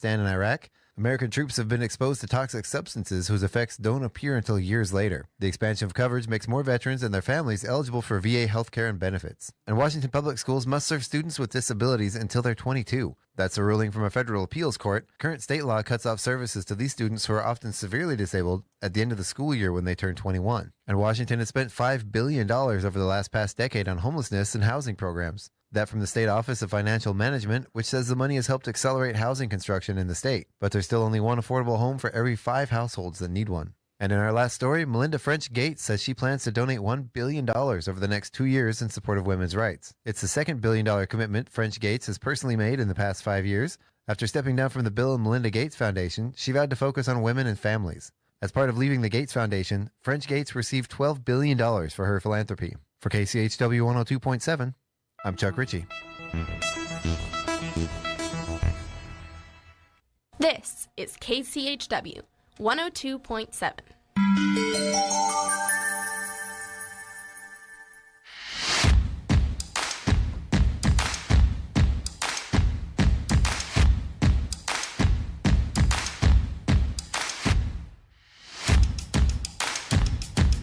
Afghanistan and Iraq, American troops have been exposed to toxic substances whose effects don't appear until years later. The expansion of coverage makes more veterans and their families eligible for VA healthcare and benefits. And Washington public schools must serve students with disabilities until they're 22. That's a ruling from a federal appeals court. Current state law cuts off services to these students who are often severely disabled at the end of the school year when they turn 21. And Washington has spent $5 billion over the past decade on homelessness and housing programs. That from the State Office of Financial Management, which says the money has helped accelerate housing construction in the state. But there's still only one affordable home for every 5 households that need one. And in our last story, Melinda French Gates says she plans to donate $1 billion over the next 2 years in support of women's rights. It's the second billion-dollar commitment French Gates has personally made in the past 5 years. After stepping down from the Bill and Melinda Gates Foundation, she vowed to focus on women and families. As part of leaving the Gates Foundation, French Gates received $12 billion for her philanthropy. For KCHW 102.7, I'm Chuck Ritchie. This is KCHW 102.7.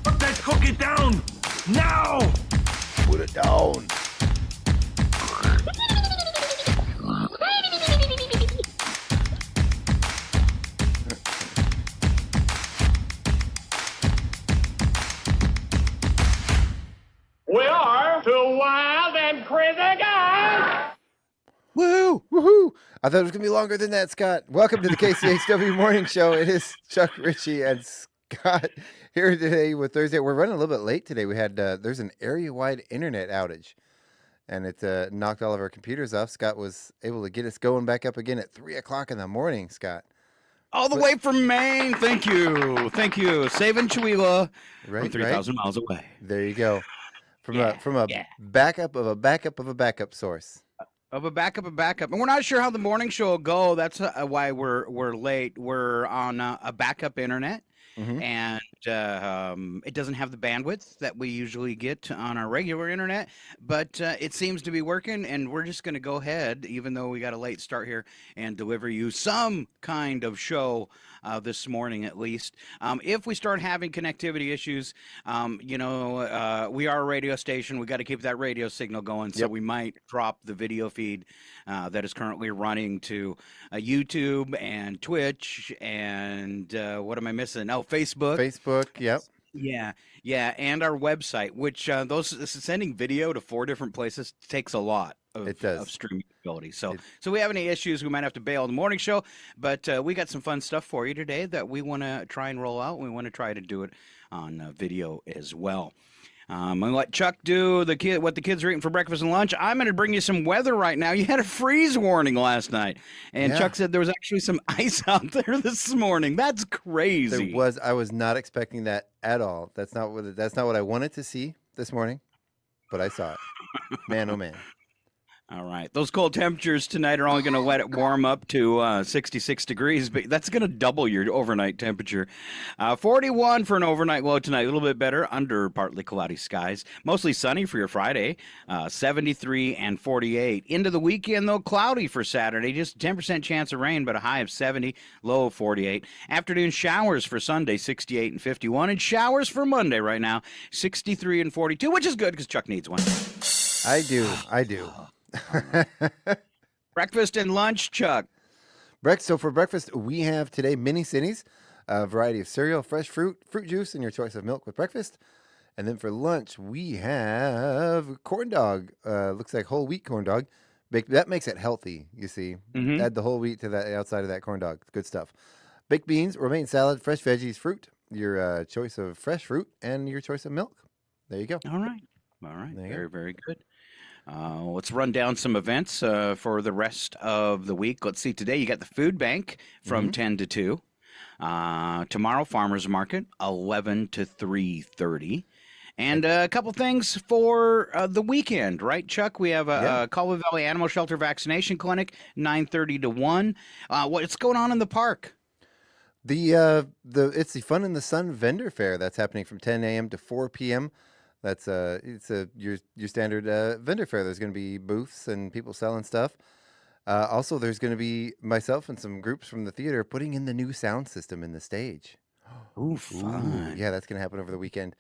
Put that cookie down! Now! Put it down. We are two wild and crazy guys. Woo! Woohoo! I thought it was going to be longer than that, Scott. Welcome to the KCHW Morning Show. It is Chuck Ritchie and Scott here today with Thursday. We're running a little bit late today. We had there's an area-wide internet outage, and it knocked all of our computers off. Scott was able to get us going back up again at 3 o'clock in the morning, Scott. All the way from Maine. Thank you. Thank you. Saving Chihuahua Right, from 3,000 miles away. There you go. From a Yeah. backup of a backup of a backup source. Of a backup, and we're not sure how the morning show will go. That's why we're late. We're on a backup internet, and it doesn't have the bandwidth that we usually get on our regular internet. But it seems to be working, and we're just going to go ahead, even though we got a late start here, and deliver you some kind of show this morning at least. If we start having connectivity issues, we are a radio station. We got to keep that radio signal going, so we might drop the video feed that is currently running to YouTube and Twitch and what am I missing? Oh, Facebook. Facebook, yep. Yeah, and our website, which sending video to 4 different places takes a lot of streaming ability. So we have any issues, we might have to bail on the morning show, but we got some fun stuff for you today that we want to try and roll out. We want to try to do it on video as well. I'm going to let Chuck do what the kids are eating for breakfast and lunch. I'm going to bring you some weather right now. You had a freeze warning last night, and Chuck said there was actually some ice out there this morning. That's crazy. There was. I was not expecting that at all. That's not what I wanted to see this morning, but I saw it. Man, oh man. All right. Those cold temperatures tonight are only going to let it warm up to 66 degrees, but that's going to double your overnight temperature. 41 for an overnight low tonight, a little bit better under partly cloudy skies. Mostly sunny for your Friday, 73 and 48. Into the weekend, though, cloudy for Saturday, just 10% chance of rain, but a high of 70, low of 48. Afternoon showers for Sunday, 68 and 51, and showers for Monday right now, 63 and 42, which is good because Chuck needs one. I do. Breakfast and lunch, Chuck. So for breakfast, we have today mini Cinnies, a variety of cereal, fresh fruit juice, and your choice of milk with breakfast. And then for lunch, we have corn dog. Looks like whole wheat corn dog. That makes it healthy, you see. Add the whole wheat to that outside of that corn dog. Good stuff. Baked beans, romaine salad, fresh veggies, fruit, your choice of fresh fruit, and your choice of milk. There you go. All right. Very, very good. Let's run down some events for the rest of the week. Let's see. Today you got the food bank from 10 to 2. Tomorrow, farmers market, 11 to 3:30. And a couple things for the weekend, right, Chuck? We have a Colville Valley Animal Shelter Vaccination Clinic, 9:30 to 1. What's going on in the park? It's the Fun in the Sun vendor fair that's happening from 10 a.m. to 4 p.m. That's your standard vendor fair. There's going to be booths and people selling stuff. Also, there's going to be myself and some groups from the theater putting in the new sound system in the stage. Ooh, fun. Yeah, that's going to happen over the weekend.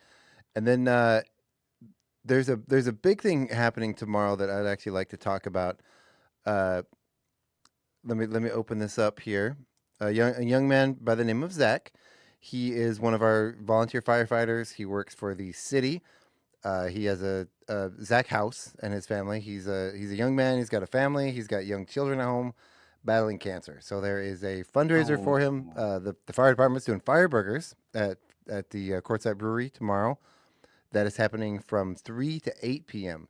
And then there's a big thing happening tomorrow that I'd actually like to talk about. Let me open this up here. A young man by the name of Zach. He is one of our volunteer firefighters. He works for the city. He has a Zach House and his family. He's a young man. He's got a family. He's got young children at home battling cancer. So there is a fundraiser for him. The fire department's doing fire burgers at the Courtside Brewery tomorrow. That is happening from 3 to 8 p.m.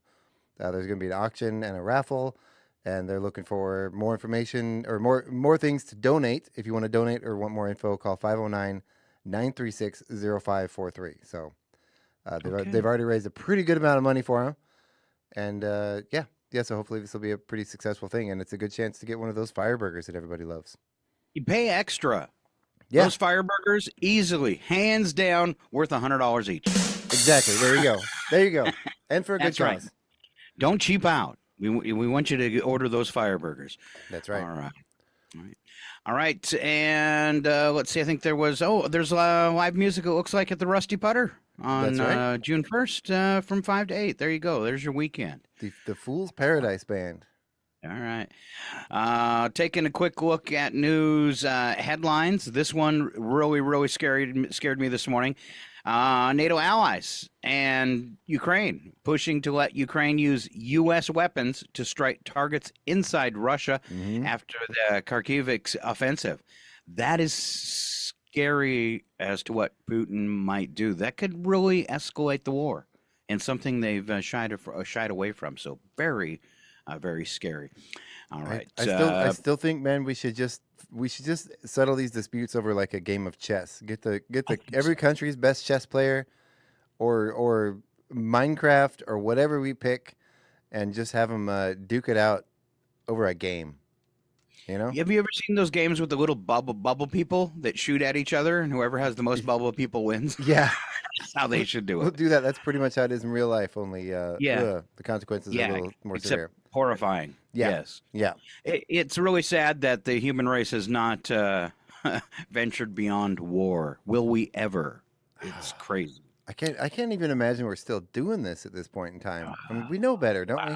There's going to be an auction and a raffle, and they're looking for more information or more things to donate. If you want to donate or want more info, call 509-936-0543. So they've already raised a pretty good amount of money for him. And so hopefully this will be a pretty successful thing, and it's a good chance to get one of those fire burgers that everybody loves. You pay extra. Yeah. Those fire burgers, easily, hands down, worth $100 each. Exactly. There you go. And for a good That's cause. right. Don't cheap out. We want you to order those fire burgers. That's right. All right. And let's see. I think there's live music, it looks like, at the Rusty Putter on June 1st from 5 to 8. There you go. There's your weekend. The Fool's Paradise Band. All right. Taking a quick look at news headlines. This one really scared me this morning. NATO allies and Ukraine pushing to let Ukraine use U.S. weapons to strike targets inside Russia after the Kharkiv offensive. That is scary as to what Putin might do. That could really escalate the war, and something they've shied away from. So very scary. All right. I still think, man, we should just settle these disputes over like a game of chess. Get every country's best chess player, or Minecraft or whatever we pick, and just have them duke it out over a game. You know? Have you ever seen those games with the little bubble people that shoot at each other, and whoever has the most bubble people wins? Yeah. That's how they should do it. We'll do that. That's pretty much how it is in real life. Only the consequences are a little more severe. Horrifying. Yeah. Yes. Yeah. It's really sad that the human race has not ventured beyond war. Will we ever? It's crazy. I can't even imagine we're still doing this at this point in time. I mean, we know better, don't we?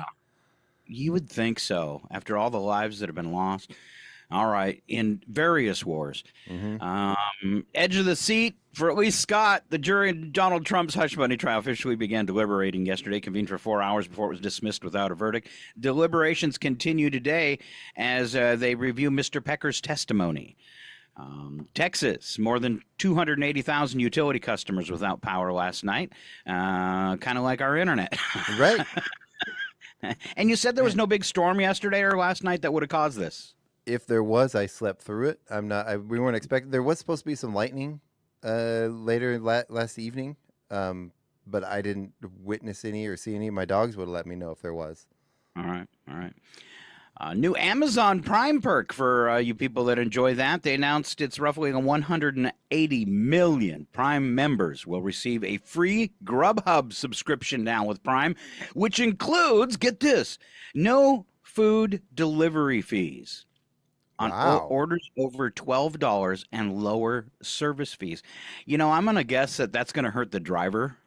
You would think so, after all the lives that have been lost. All right, in various wars. Edge of the seat for at least Scott. The jury in Donald Trump's hush money trial officially began deliberating yesterday, convened for 4 hours before it was dismissed without a verdict. Deliberations continue today as they review Mr. Pecker's testimony. Texas, more than 280,000 utility customers without power last night, kind of like our internet. Right. And you said there was no big storm yesterday or last night that would have caused this. If there was, I slept through it. We weren't expecting. There was supposed to be some lightning later last evening, but I didn't witness any or see any. My dogs would have let me know if there was. All right. New Amazon Prime perk for you people that enjoy that. They announced it's roughly 180 million Prime members will receive a free Grubhub subscription now with Prime, which includes, get this, no food delivery fees on orders over $12 and lower service fees. You know, I'm going to guess that that's going to hurt the driver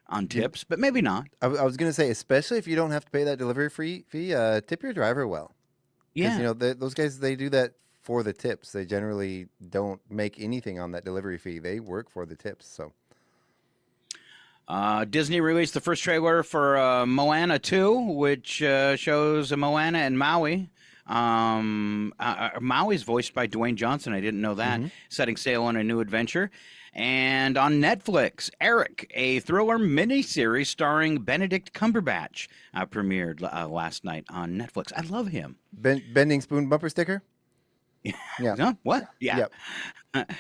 on tips, but maybe not. I was going to say, especially if you don't have to pay that delivery fee, tip your driver well. Yeah. You know, those guys, they do that for the tips. They generally don't make anything on that delivery fee. They work for the tips, so. Disney released the first trailer for Moana 2, which shows Moana and Maui. Maui's voiced by Dwayne Johnson. I didn't know that. Setting sail on a new adventure. And on Netflix, Eric, a thriller miniseries starring Benedict Cumberbatch, premiered last night on Netflix. I love him. Bending spoon bumper sticker? Yeah. Huh? What? Yeah. Yep.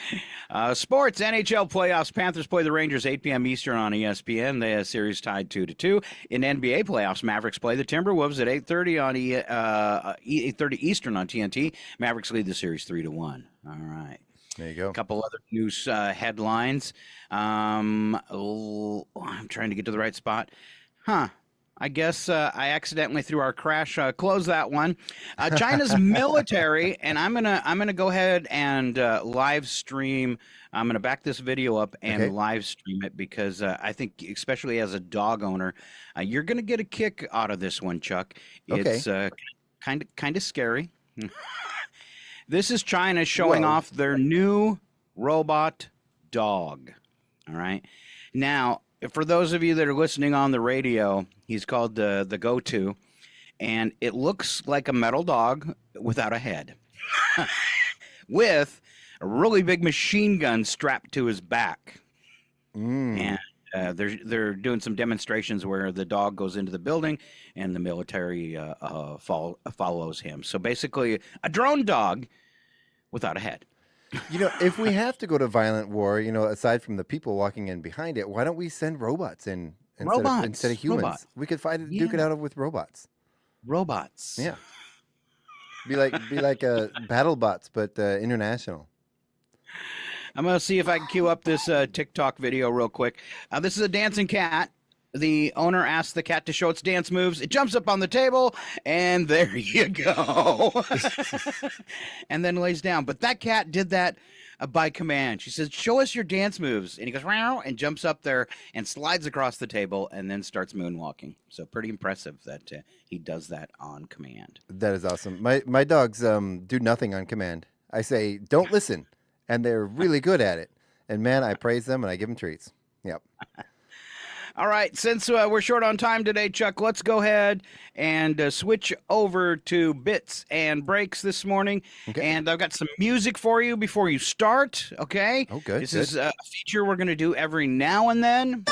Sports, NHL playoffs. Panthers play the Rangers 8 p.m. Eastern on ESPN. The series tied 2-2. In NBA playoffs, Mavericks play the Timberwolves at 8:30 on 8:30 Eastern on TNT. Mavericks lead the series 3-1. All right. There you go. A couple other news headlines. I'm trying to get to the right spot. I I guess I accidentally through our crash closed that one. China's military, and I'm gonna go ahead and live stream. I'm gonna back this video up and live stream it because I think, especially as a dog owner, you're gonna get a kick out of this one, Chuck. It's kind of scary. This is China showing off their new robot dog. All right. Now, for those of you that are listening on the radio, he's called the Go-To, and it looks like a metal dog without a head, with a really big machine gun strapped to his back. And they're doing some demonstrations where the dog goes into the building and the military follows him. So basically, a drone dog without a head. You know, if we have to go to violent war, you know, aside from the people walking in behind it, why don't we send robots in instead of humans? We could duke it out with robots. Robots. Yeah. Be like battle bots, but international. I'm going to see if I can cue up this TikTok video real quick. This is a dancing cat. The owner asks the cat to show its dance moves. It jumps up on the table, and there you go. And then lays down. But that cat did that by command. She says, show us your dance moves. And he goes, wow, and jumps up there and slides across the table and then starts moonwalking. So pretty impressive that he does that on command. That is awesome. My dogs do nothing on command. I say, don't listen. And they're really good at it. And, man, I praise them and I give them treats. Yep. All right, since we're short on time today, Chuck, let's go ahead and switch over to bits and breaks this morning. Okay. And I've got some music for you before you start, okay? Oh, good. This is a feature we're going to do every now and then.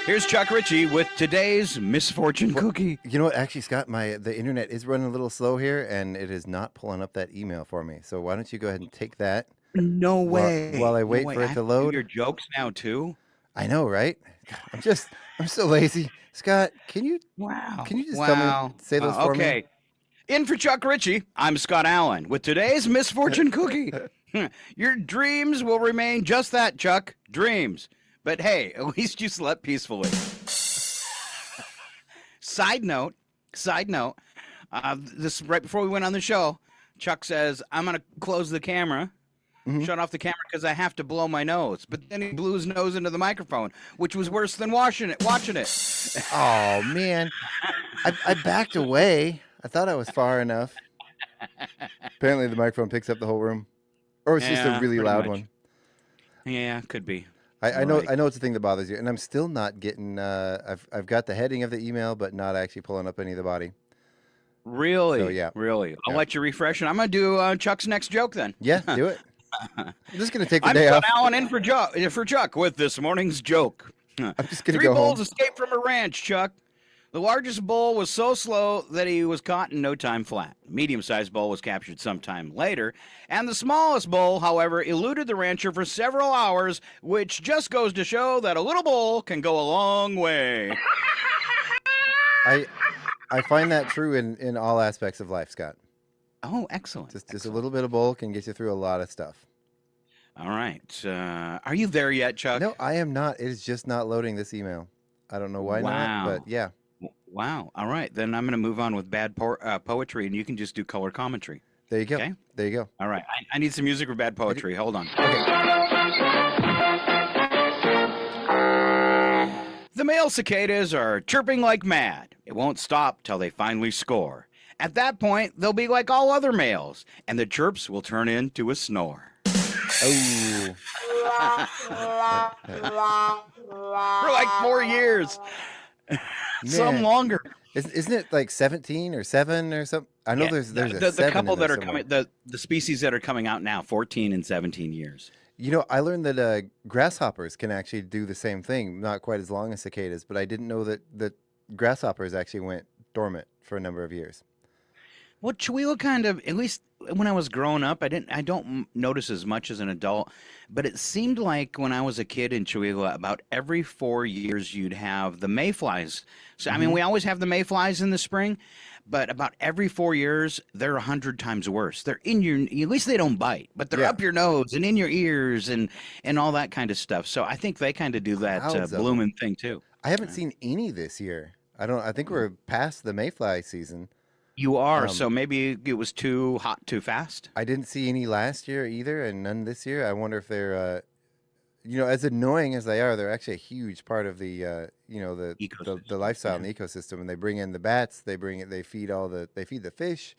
Here's Chuck Ritchie with today's Misfortune Cookie. You know what? Actually, Scott, the internet is running a little slow here, and it is not pulling up that email for me. So why don't you go ahead and take that? No way. While I wait for it to load. Your jokes now too. I know, right? I'm so lazy. Scott, can you just tell me, say those for me? Okay. In for Chuck Ritchie, I'm Scott Allen with today's Misfortune Cookie. Your dreams will remain just that, Chuck. Dreams. But hey, at least you slept peacefully. Side note, this right before we went on the show, Chuck says, I'm going to close the camera. Shut off the camera because I have to blow my nose. But then he blew his nose into the microphone, which was worse than watching it. Oh, man. I backed away. I thought I was far enough. Apparently the microphone picks up the whole room. Or it's just a really loud one. Yeah, could be. I know it's a thing that bothers you. And I'm still not getting I've got the heading of the email, but not actually pulling up any of the body. Really? So, yeah. Really? I'll let you refresh, and I'm going to do Chuck's next joke then. Yeah, do it. I'm just going to take the day off. I'm Alan in for Chuck with this morning's joke. I'm just going to go home. 3 bulls escaped from a ranch, Chuck. The largest bull was so slow that he was caught in no time flat. The medium-sized bull was captured sometime later, and the smallest bull, however, eluded the rancher for several hours, which just goes to show that a little bull can go a long way. I find that true in all aspects of life, Scott. Oh, excellent. Just a little bit of bull can get you through a lot of stuff. All right. Are you there yet, Chuck? No, I am not. It is just not loading this email. I don't know why not, but yeah. Wow. All right. Then I'm going to move on with bad poetry, and you can just do color commentary. There you go. Okay? There you go. All right. I need some music for bad poetry. Hold on. Okay. The male cicadas are chirping like mad. It won't stop till they finally score. At that point, they'll be like all other males, and the chirps will turn into a snore. Oh. For like 4 years. Some longer. Isn't it like 17 or 7 or something? I know there's the couple that are coming, the species that are coming out now, 14 and 17 years. You know, I learned that grasshoppers can actually do the same thing. Not quite as long as cicadas, but I didn't know that grasshoppers actually went dormant for a number of years. Well, Chihuahua kind of, at least when I was growing up, I don't notice as much as an adult, but it seemed like when I was a kid in Chihuahua, about every 4 years you'd have the mayflies. So I mean, we always have the mayflies in the spring, but about every 4 years they're 100 times worse. They're in your, at least they don't bite, but they're up your nose and in your ears and all that kind of stuff. So I think they kind of do that Clouds of them. blooming thing too. I haven't seen any this year. I think we're past the mayfly season. You are, so maybe it was too hot too fast. I didn't see any last year either, and none this year. I wonder if they're, as annoying as they are, they're actually a huge part of the, the lifestyle and the ecosystem. And they bring in the bats, they feed the fish,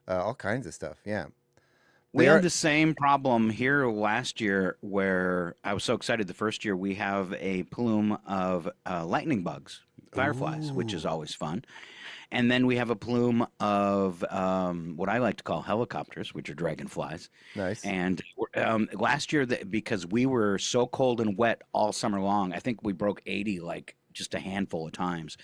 all kinds of stuff. Yeah. We had the same problem here last year where I was so excited the first year we have a plume of lightning bugs, fireflies, which is always fun. And then we have a plume of what I like to call helicopters, which are dragonflies. Nice. And last year, because we were so cold and wet all summer long, I think we broke 80 like just a handful of times.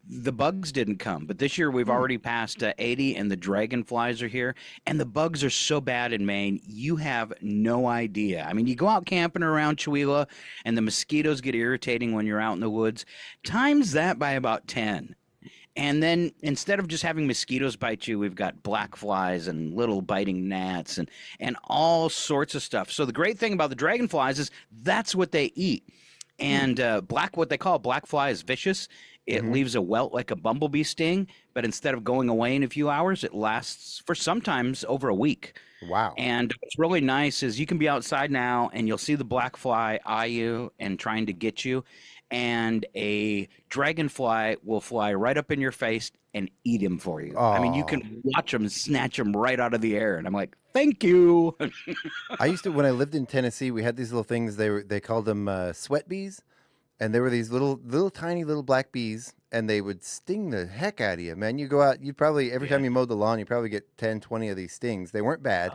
The bugs didn't come, but this year we've already passed 80 and the dragonflies are here. And the bugs are so bad in Maine, you have no idea. I mean, you go out camping around Chihuahua and the mosquitoes get irritating when you're out in the woods. Times that by about 10. And then instead of just having mosquitoes bite you, we've got black flies and little biting gnats and all sorts of stuff. So the great thing about the dragonflies is that's what they eat. And what they call black fly is vicious. It leaves a welt like a bumblebee sting, but instead of going away in a few hours, it lasts for sometimes over a week. Wow. And what's really nice is you can be outside now and you'll see the black fly eye you and trying to get you. And a dragonfly will fly right up in your face and eat him for you. I mean, you can watch them snatch him right out of the air. And I'm like, thank you. I used to, when I lived in Tennessee, we had these little things. They called them sweat bees. And there were these little tiny little black bees, and they would sting the heck out of you, man. You go out, you probably, every time you mowed the lawn, you probably get 10, 20 of these stings. They weren't bad.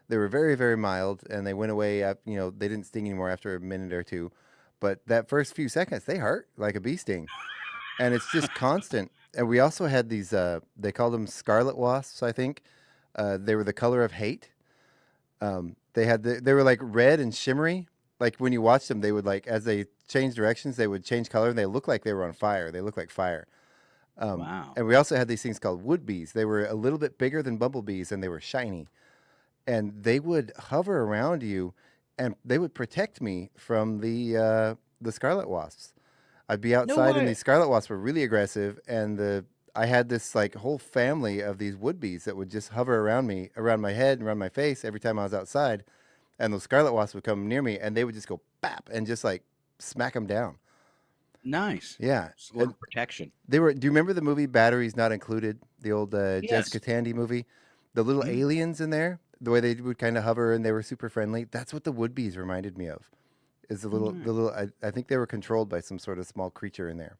They were very, very mild, and they went away, they didn't sting anymore after a minute or two. But that first few seconds, they hurt like a bee sting. And it's just constant. And we also had these, they called them scarlet wasps, I think. They were the color of hate. They were like red and shimmery. Like when you watched them, they would as they changed directions, they would change color and they looked like they were on fire. They looked like fire. Wow. And we also had these things called wood bees. They were a little bit bigger than bumblebees and they were shiny. And they would hover around you and they would protect me from the scarlet wasps. I'd be outside and these scarlet wasps were really aggressive. And I had this whole family of these wood bees that would just hover around me, around my head and around my face every time I was outside. And those scarlet wasps would come near me, and they would just go bap and just smack them down. Nice. Yeah, it's a little protection. Do you remember the movie Batteries Not Included? The old Jessica Tandy movie. The little aliens in there, the way they would kind of hover and they were super friendly. That's what the wood bees reminded me of. Is the little. I think they were controlled by some sort of small creature in there,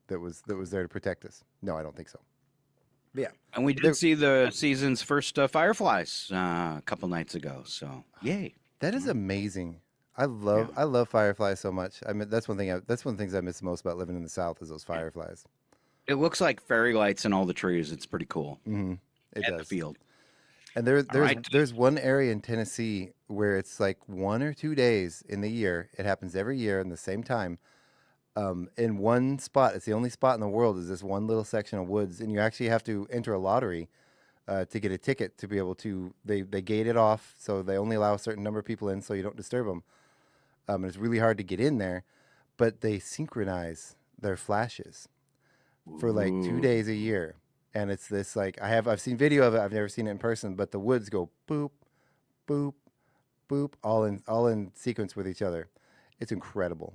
that was there to protect us. No, I don't think so. Yeah, and we did see the season's first fireflies a couple nights ago. So yay. That is amazing. I love fireflies so much. I mean, that's one of the things I miss most about living in the South is those fireflies. It looks like fairy lights in all the trees. It's pretty cool. Mm-hmm. It does. The field. And there's one area in Tennessee where it's 1 or 2 days in the year. It happens every year in the same time. In one spot, it's the only spot in the world is this one little section of woods, and you actually have to enter a lottery to get a ticket to be able to. They gate it off, so they only allow a certain number of people in, so you don't disturb them. And it's really hard to get in there, but they synchronize their flashes for 2 days a year, and it's this I've seen video of it. I've never seen it in person, but the woods go boop, boop, boop, all in sequence with each other. It's incredible.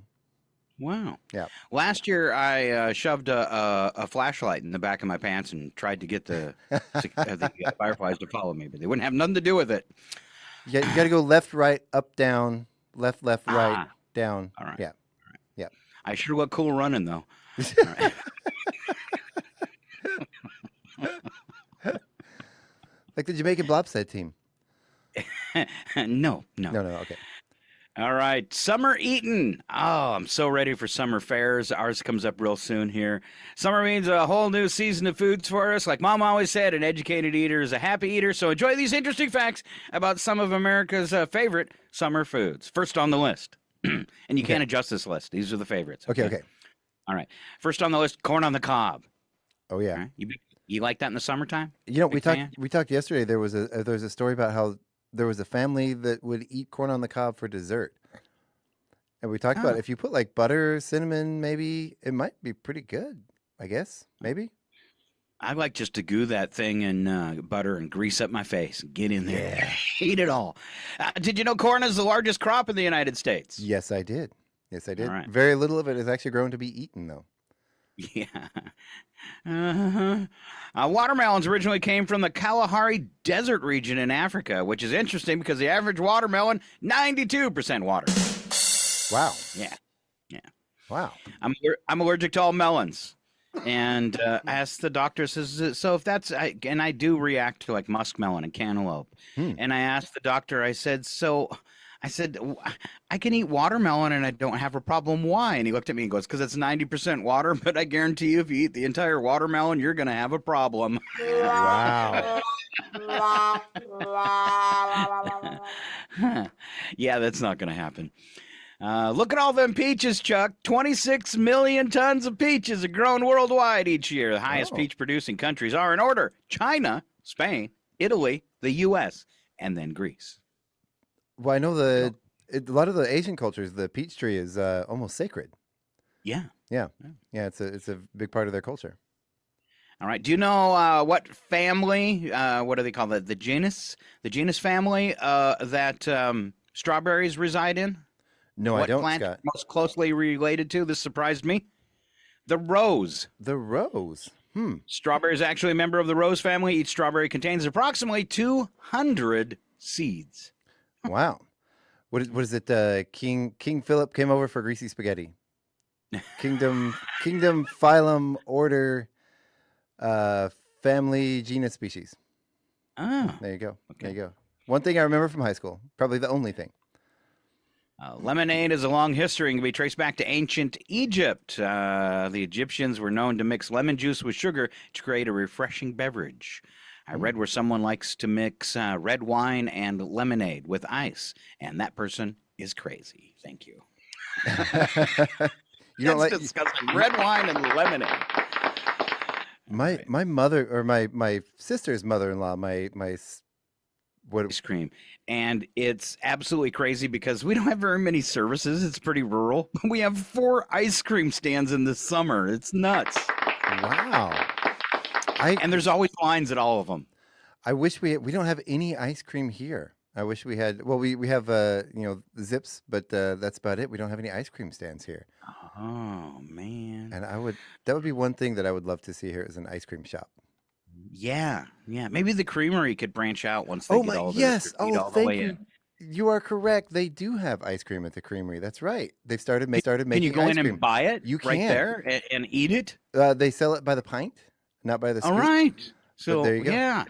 Wow. Yeah. Last year, I shoved a flashlight in the back of my pants and tried to get the fireflies to follow me, but they wouldn't have nothing to do with it. Yeah, you got to go left, right, up, down, left, right, down. All right. Yeah. All right. Yeah. I sure look cool running, though. All right. Like the Jamaican bobsled team. No. No. Okay. All right, summer eating. Oh, I'm so ready for summer fairs. Ours comes up real soon here. Summer means a whole new season of foods for us. Like Mom always said, an educated eater is a happy eater. So enjoy these interesting facts about some of America's favorite summer foods. First on the list, and you can't adjust this list. These are the favorites. Okay. All right. First on the list, corn on the cob. Oh yeah. All right. You like that in the summertime? You know, Big we fan? talked yesterday. There was a story about how there was a family that would eat corn on the cob for dessert, and we talked about if you put like butter, cinnamon, maybe it might be pretty good. I guess maybe. I like just to goo that thing in butter and grease up my face and get in there, eat it all. Did you know corn is the largest crop in the United States? Yes, I did. All right. Very Very little of it is actually grown to be eaten, though. Yeah. Watermelons originally came from the Kalahari Desert region in Africa, which is interesting because the average watermelon, 92% water. Wow. Yeah. Wow. I'm allergic to all melons. And asked the doctor, says, so if that's, and I do react to like muskmelon and cantaloupe. And I asked the doctor, I said, I can eat watermelon and I don't have a problem. Why? And he looked at me and goes, because it's 90% water, but I guarantee you if you eat the entire watermelon, you're going to have a problem. Wow. Yeah, that's not going to happen. Look at all them peaches, Chuck. 26 million tons of peaches are grown worldwide each year. The highest peach producing countries are in order: China, Spain, Italy, the U.S., and then Greece. Well, I know a lot of the Asian cultures, the peach tree is almost sacred. Yeah. It's a big part of their culture. All right. Do you know what family? What do they call it? The genus family that strawberries reside in? No, what I don't, plant Scott. most closely related to? This surprised me. The rose. The rose. Strawberry is actually a member of the rose family. Each strawberry contains approximately 200 seeds. Wow. What is it? King Philip came over for greasy spaghetti. Kingdom, phylum, order, family, genus, species. Oh. There you go. Okay. There you go. One thing I remember from high school, probably the only thing. Lemonade is a long history and can be traced back to ancient Egypt. The Egyptians were known to mix lemon juice with sugar to create a refreshing beverage. I read where someone likes to mix red wine and lemonade with ice, and that person is crazy. Thank you. That's disgusting. Red wine and lemonade. My mother, or my sister's mother-in-law, Ice cream. And it's absolutely crazy because we don't have very many services. It's pretty rural. We have 4 ice cream stands in the summer. It's nuts. Wow. And there's always lines at all of them. I wish we don't have any ice cream here. I wish we had. Well, we have Zips, but that's about it. We don't have any ice cream stands here. Oh man. And that would be one thing that I would love to see here is an ice cream shop. Yeah. Maybe the creamery could branch out once they get all the thank way you. in. You are correct. They do have ice cream at the creamery. That's right. They've started making. Can you go ice in cream. and buy it? You right can. there and eat it? They sell it by the pint, not by the scoop. All right. So there you go. Yeah.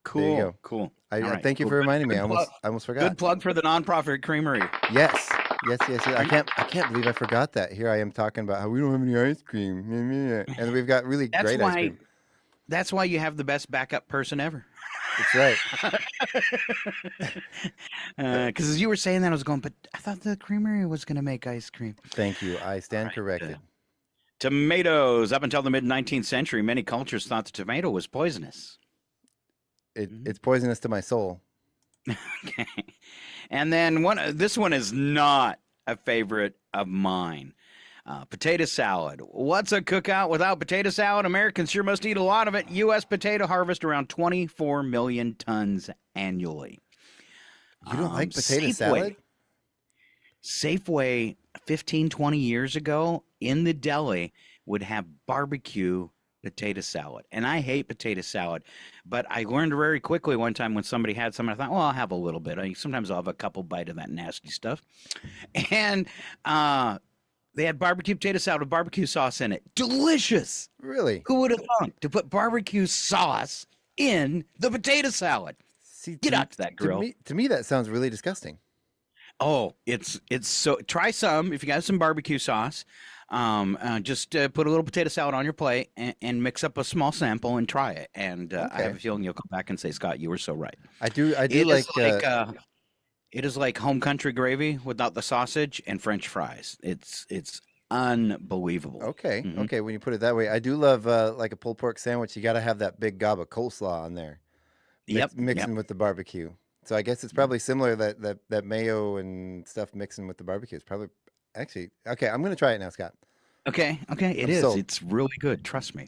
Cool. There you go. Cool. I All right, thank you cool. for reminding me. I Good almost forgot. Good plug for the nonprofit creamery. Yes. I can't believe I forgot that. Here I am talking about how we don't have any ice cream, and we've got really great ice cream. That's why you have the best backup person ever. That's right. Because as you were saying that, I was going, but I thought the creamery was going to make ice cream. Thank you. I stand corrected. Tomatoes. Up until the mid-19th century, many cultures thought the tomato was poisonous. It's poisonous to my soul. Okay. And then this one is not a favorite of mine. Potato salad. What's a cookout without potato salad? Americans sure must eat a lot of it. U.S. potato harvest around 24 million tons annually. You don't like potato salad? Safeway 15, 20 years ago in the deli would have barbecue potato salad. And I hate potato salad, but I learned very quickly one time when somebody had some, I thought, well, I'll have a little bit. Sometimes I'll have a couple bite of that nasty stuff. And they had barbecue potato salad with barbecue sauce in it. Delicious. Really? Who would have thought to put barbecue sauce in the potato salad? See, Get out to that grill. To me, that sounds really disgusting. Oh, it's so try some if you got some barbecue sauce. Just put a little potato salad on your plate and mix up a small sample and try it. And I have a feeling you'll come back and say, Scott, you were so right. I do It like, it is like home country gravy without the sausage and French fries. It's unbelievable. okay. Okay. When you put it that way, I do love like a pulled pork sandwich. You got to have that big gob of coleslaw on there. Mixing with the barbecue. So I guess it's probably similar that mayo and stuff mixing with the barbecue is probably actually okay. I'm gonna try it now, Scott. Okay, I'm sold. It's really good. Trust me.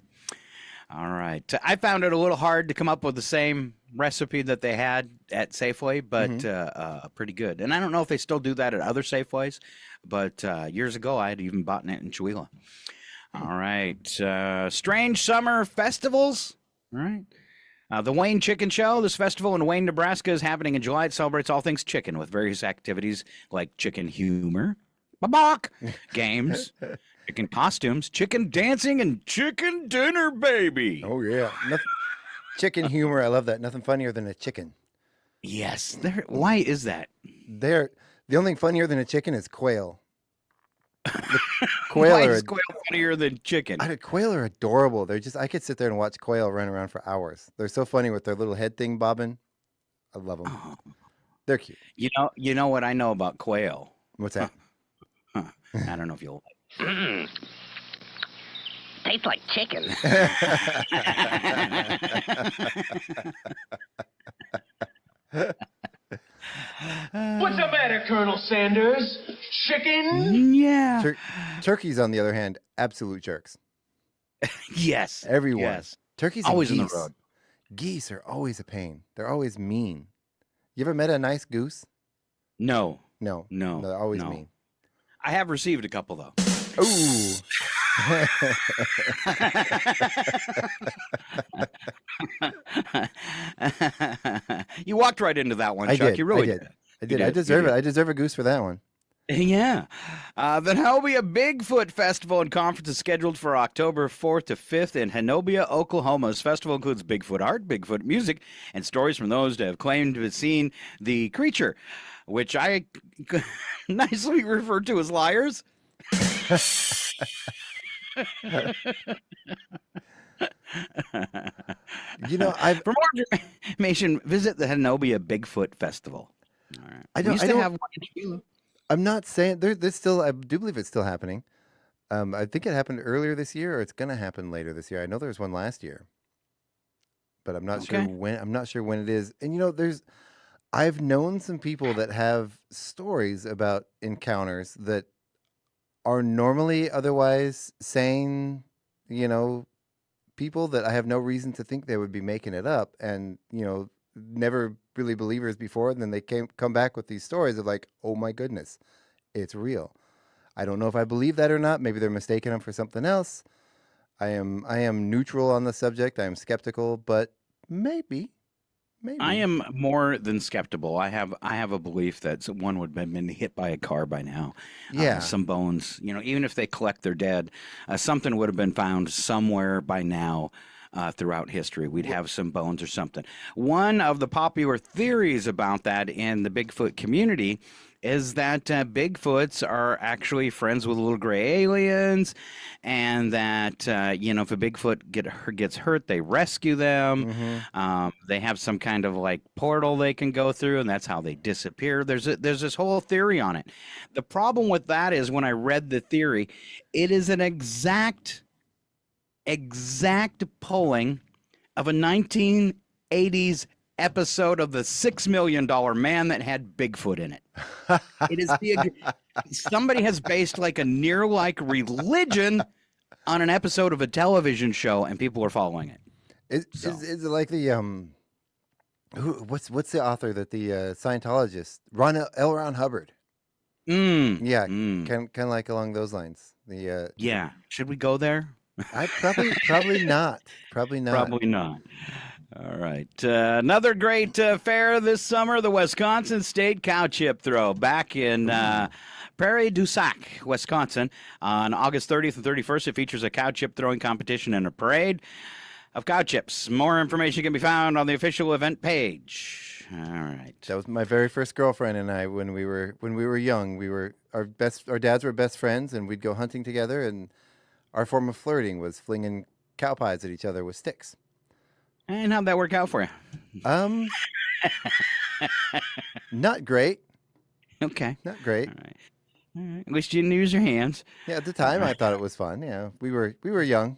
All right. I found it a little hard to come up with the same recipe that they had at Safeway, but pretty good. And I don't know if they still do that at other Safeways, but years ago I had even bought it in Chihuahua. All right. Strange summer festivals. All right. The Wayne Chicken Show, this festival in Wayne, Nebraska, is happening in July. It celebrates all things chicken with various activities like chicken humor, games, chicken costumes, chicken dancing, and chicken dinner, baby. Oh, yeah. Chicken humor. I love that. Nothing funnier than a chicken. Yes. Why is that? The only thing funnier than a chicken is quail. Why is quail funnier than chicken? Quail are adorable. I could sit there and watch quail run around for hours. They're so funny with their little head thing bobbing. I love them. Oh. They're cute. You know what I know about quail? What's that? I don't know if you'll like. Tastes like chicken. What's the matter, Colonel Sanders? Chicken? Yeah. Turkeys, on the other hand, absolute jerks. Yes. Everyone. Yes. Turkeys always and on geese. the road. Geese are always a pain. They're always mean. You ever met a nice goose? No. They're always mean. I have received a couple though. Ooh. You walked right into that one, Chuck. Did. You really did. I did. I deserve it. I deserve a goose for that one. Yeah. The Hanobia Bigfoot Festival and Conference is scheduled for October 4th to 5th in Hanobia, Oklahoma. This festival includes Bigfoot art, Bigfoot music, and stories from those that have claimed to have seen the creature, which I nicely refer to as liars. For more information, visit the Hanobia Bigfoot Festival. All right. I don't have one in Chihuahua. I'm not saying there's still. I do believe it's still happening. I think it happened earlier this year, or it's going to happen later this year. I know there was one last year, but I'm not sure when. I'm not sure when it is. And I've known some people that have stories about encounters that are normally otherwise sane. People that I have no reason to think they would be making it up, and never really believers before, and then they come back with these stories of like, oh my goodness, it's real. I don't know if I believe that or not. Maybe they're mistaking them for something else. I am neutral on the subject. I am skeptical, but maybe. I am more than skeptical. I have a belief that one would have been hit by a car by now. Yeah. Some bones, even if they collect their dead, something would have been found somewhere by now. Throughout history, we'd have some bones or something. One of the popular theories about that in the Bigfoot community is that Bigfoots are actually friends with little gray aliens, and that if a Bigfoot gets hurt, they rescue them. Mm-hmm. They have some kind of like portal they can go through, and that's how they disappear. There's this whole theory on it. The problem with that is when I read the theory, it is an exact pulling of a 1980s episode of the $6 Million Man that had Bigfoot in it. It is somebody has based like a near-like religion on an episode of a television show, and people are following it. Is it like the what's the author that the Scientologist L. Ron Hubbard? Yeah, kind of like along those lines. Yeah, should we go there? I probably not. Probably not. All right. Another great fair this summer, the Wisconsin State Cow Chip Throw back in Prairie du Sac, Wisconsin. On August 30th and 31st, it features a cow chip throwing competition and a parade of cow chips. More information can be found on the official event page. All right. That was my very first girlfriend and I when we were young. Our dads were best friends, and we'd go hunting together. And our form of flirting was flinging cow pies at each other with sticks. And how'd that work out for you? Not great. Okay. Not great. All right. All right. At least you didn't use your hands. Yeah, at the time I thought it was fun. Yeah, we were young.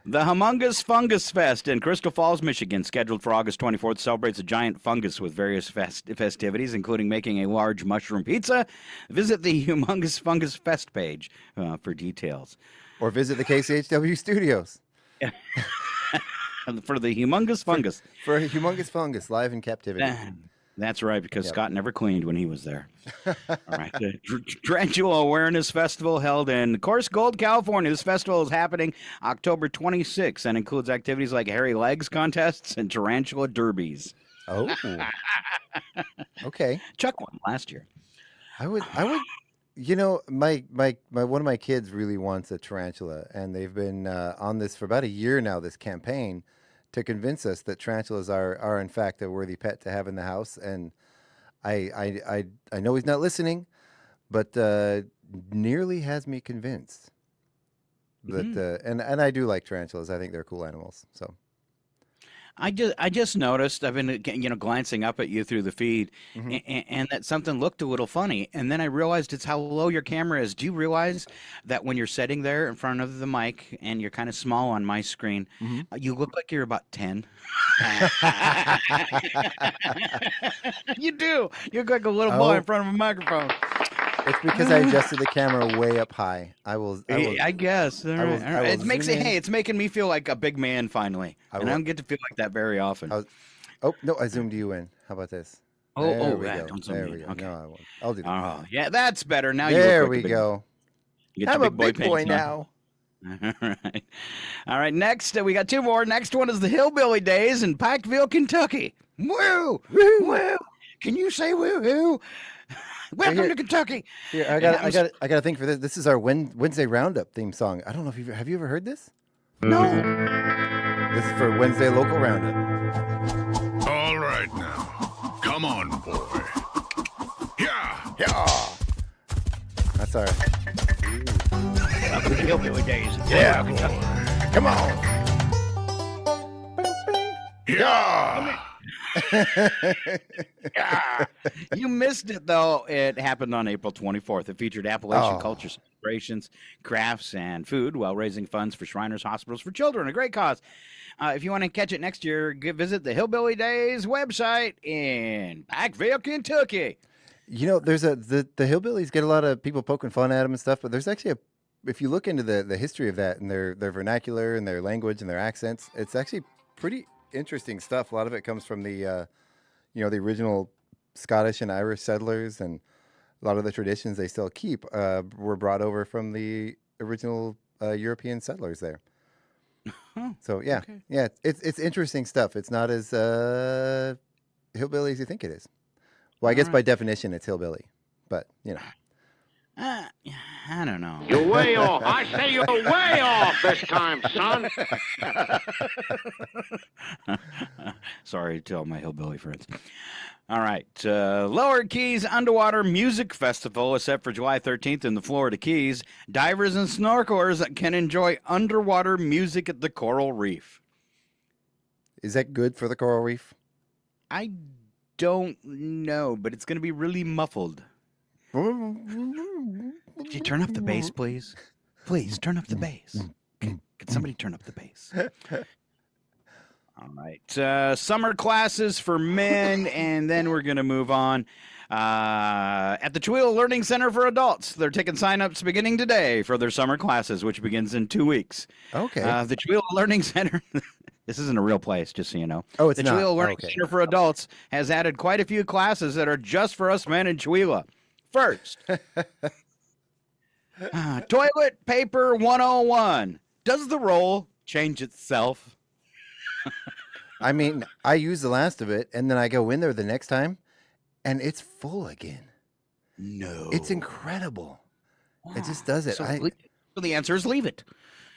The Humongous Fungus Fest in Crystal Falls, Michigan, scheduled for August 24th, celebrates a giant fungus with various festivities, including making a large mushroom pizza. Visit the Humongous Fungus Fest page for details. Or visit the KCHW studios. For the Humongous Fungus. For a Humongous Fungus, live in captivity. That's right, because Scott never cleaned when he was there. All right. The Tarantula Awareness Festival held in Coarse Gold, California. This festival is happening October 26th and includes activities like hairy legs contests and tarantula derbies. Oh. Okay. Chuck won last year. I would my one of my kids really wants a tarantula, and they've been on this for about a year now, this campaign to convince us that tarantulas are in fact a worthy pet to have in the house. And I know he's not listening, but nearly has me convinced that and I do like tarantulas. I think they're cool animals. So I just noticed, I've been glancing up at you through the feed, and that something looked a little funny, and then I realized it's how low your camera is. Do you realize that when you're sitting there in front of the mic and you're kind of small on my screen, you look like you're about 10? You do. You look like a little boy in front of a microphone. it's because I adjusted the camera way up high. I guess. All right. It's making me feel like a big man finally. I don't get to feel like that very often. I zoomed you in. How about this? There we go. Don't zoom there in. we go. Okay. No, I won't. I'll do that. Oh, yeah, that's better. Now there you look like we go. You get I'm your a big boy pants now. on. All right. Next, we got two more. Next one is the Hillbilly Days in Pikeville, Kentucky. Woo! Woo! Can you say woo-hoo? Welcome to Kentucky. Here, I got to think for this. This is our Wednesday Roundup theme song. I don't know if have you ever heard this? No. This is for Wednesday Local Roundup. All right now. Come on, boy. Yeah. Yeah. That's all right. Welcome to the Hillbilly Days. Yeah, boy. Come on. Yeah. You missed it, though. It happened on April 24th. It featured Appalachian culture celebrations, crafts, and food while raising funds for Shriners Hospitals for Children, a great cause. If you want to catch it next year, visit the Hillbilly Days website in Pikeville, Kentucky. You know, there's the hillbillies get a lot of people poking fun at them and stuff, but there's actually if you look into the history of that and their vernacular and their language and their accents, it's actually pretty interesting stuff. A lot of it comes from the the original Scottish and Irish settlers, and a lot of the traditions they still keep were brought over from the original European settlers there. So yeah, it's interesting stuff. It's not as hillbilly as you think it is. Well, I guess by definition it's hillbilly, but I don't know. You're way off. I say you're way off this time, son. Sorry to all my hillbilly friends. All right. Lower Keys Underwater Music Festival is set for July 13th in the Florida Keys. Divers and snorkelers can enjoy underwater music at the Coral Reef. Is that good for the coral reef? I don't know, but it's going to be really muffled. Could you turn up the bass, please? Please, turn up the bass. Can somebody turn up the bass? All right. Summer classes for men, and then we're going to move on. At the Chihuahua Learning Center for Adults, they're taking sign-ups beginning today for their summer classes, which begins in 2 weeks. Okay. The Chihuahua Learning Center... This isn't a real place, just so you know. Oh, it's the not. Chihuahua Learning Center for Adults has added quite a few classes that are just for us men in Chihuahua. First, Toilet Paper 101. Does the roll change itself? I mean, I use the last of it, and then I go in there the next time, and it's full again. No. It's incredible. It just does it. So the answer is leave it.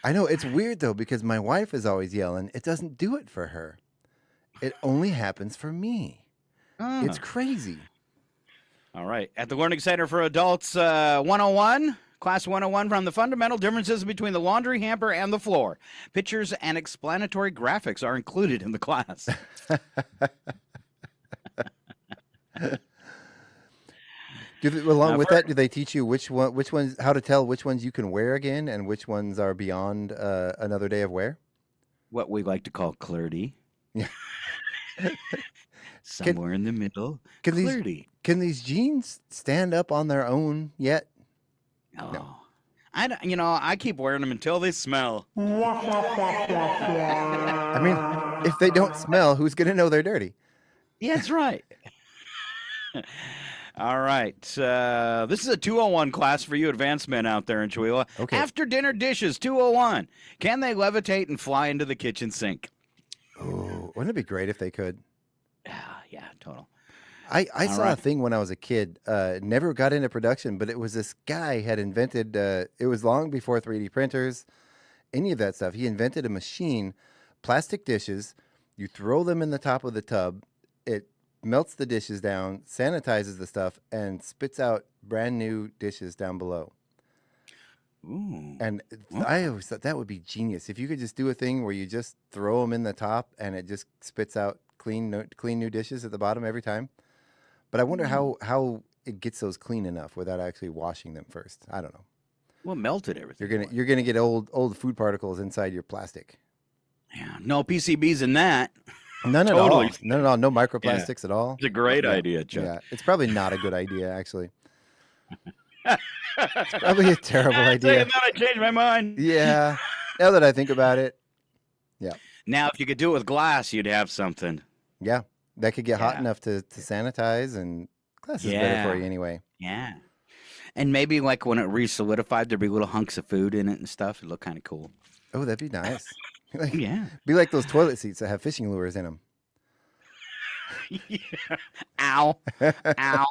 I know. It's weird, though, because my wife is always yelling. It doesn't do it for her. It only happens for me. Ah. It's crazy. All right. At the Learning Center for Adults 101, Class 101, from the fundamental differences between the laundry hamper and the floor. Pictures and explanatory graphics are included in the class. Along with that, do they teach you which ones, how to tell which ones you can wear again and which ones are beyond another day of wear? What we like to call clarity. Yeah. Somewhere in the middle. Clarity. Can these jeans stand up on their own yet? Oh. No. I keep wearing them until they smell. I mean, if they don't smell, who's going to know they're dirty? Yeah, that's right. All right. This is a 201 class for you advanced men out there in Chihuahua. Okay. After dinner dishes, 201. Can they levitate and fly into the kitchen sink? Oh, wouldn't it be great if they could? Yeah, total. I saw a thing when I was a kid. Never got into production, but it was this guy had invented. It was long before 3D printers, any of that stuff. He invented a machine, plastic dishes. You throw them in the top of the tub. It melts the dishes down, sanitizes the stuff, and spits out brand new dishes down below. Ooh. And I always thought that would be genius if you could just do a thing where you just throw them in the top and it just spits out clean new dishes at the bottom every time. But I wonder how it gets those clean enough without actually washing them first. I don't know. Well, melted everything. You're gonna get old food particles inside your plastic. Yeah, no PCBs in that. None at Totally. all. None at all. No microplastics at all. It's a great idea, Chuck. Yeah, it's probably not a good idea actually. It's probably a terrible idea. I changed my mind. Yeah. Now that I think about it. Yeah. Now, if you could do it with glass, you'd have something. Yeah. That could get hot enough to sanitize, and glass is better for you anyway. Yeah. And maybe like when it re-solidified, there'd be little hunks of food in it and stuff. It'd look kind of cool. Oh, that'd be nice. Yeah. Be like those toilet seats that have fishing lures in them. Yeah. Ow. Ow.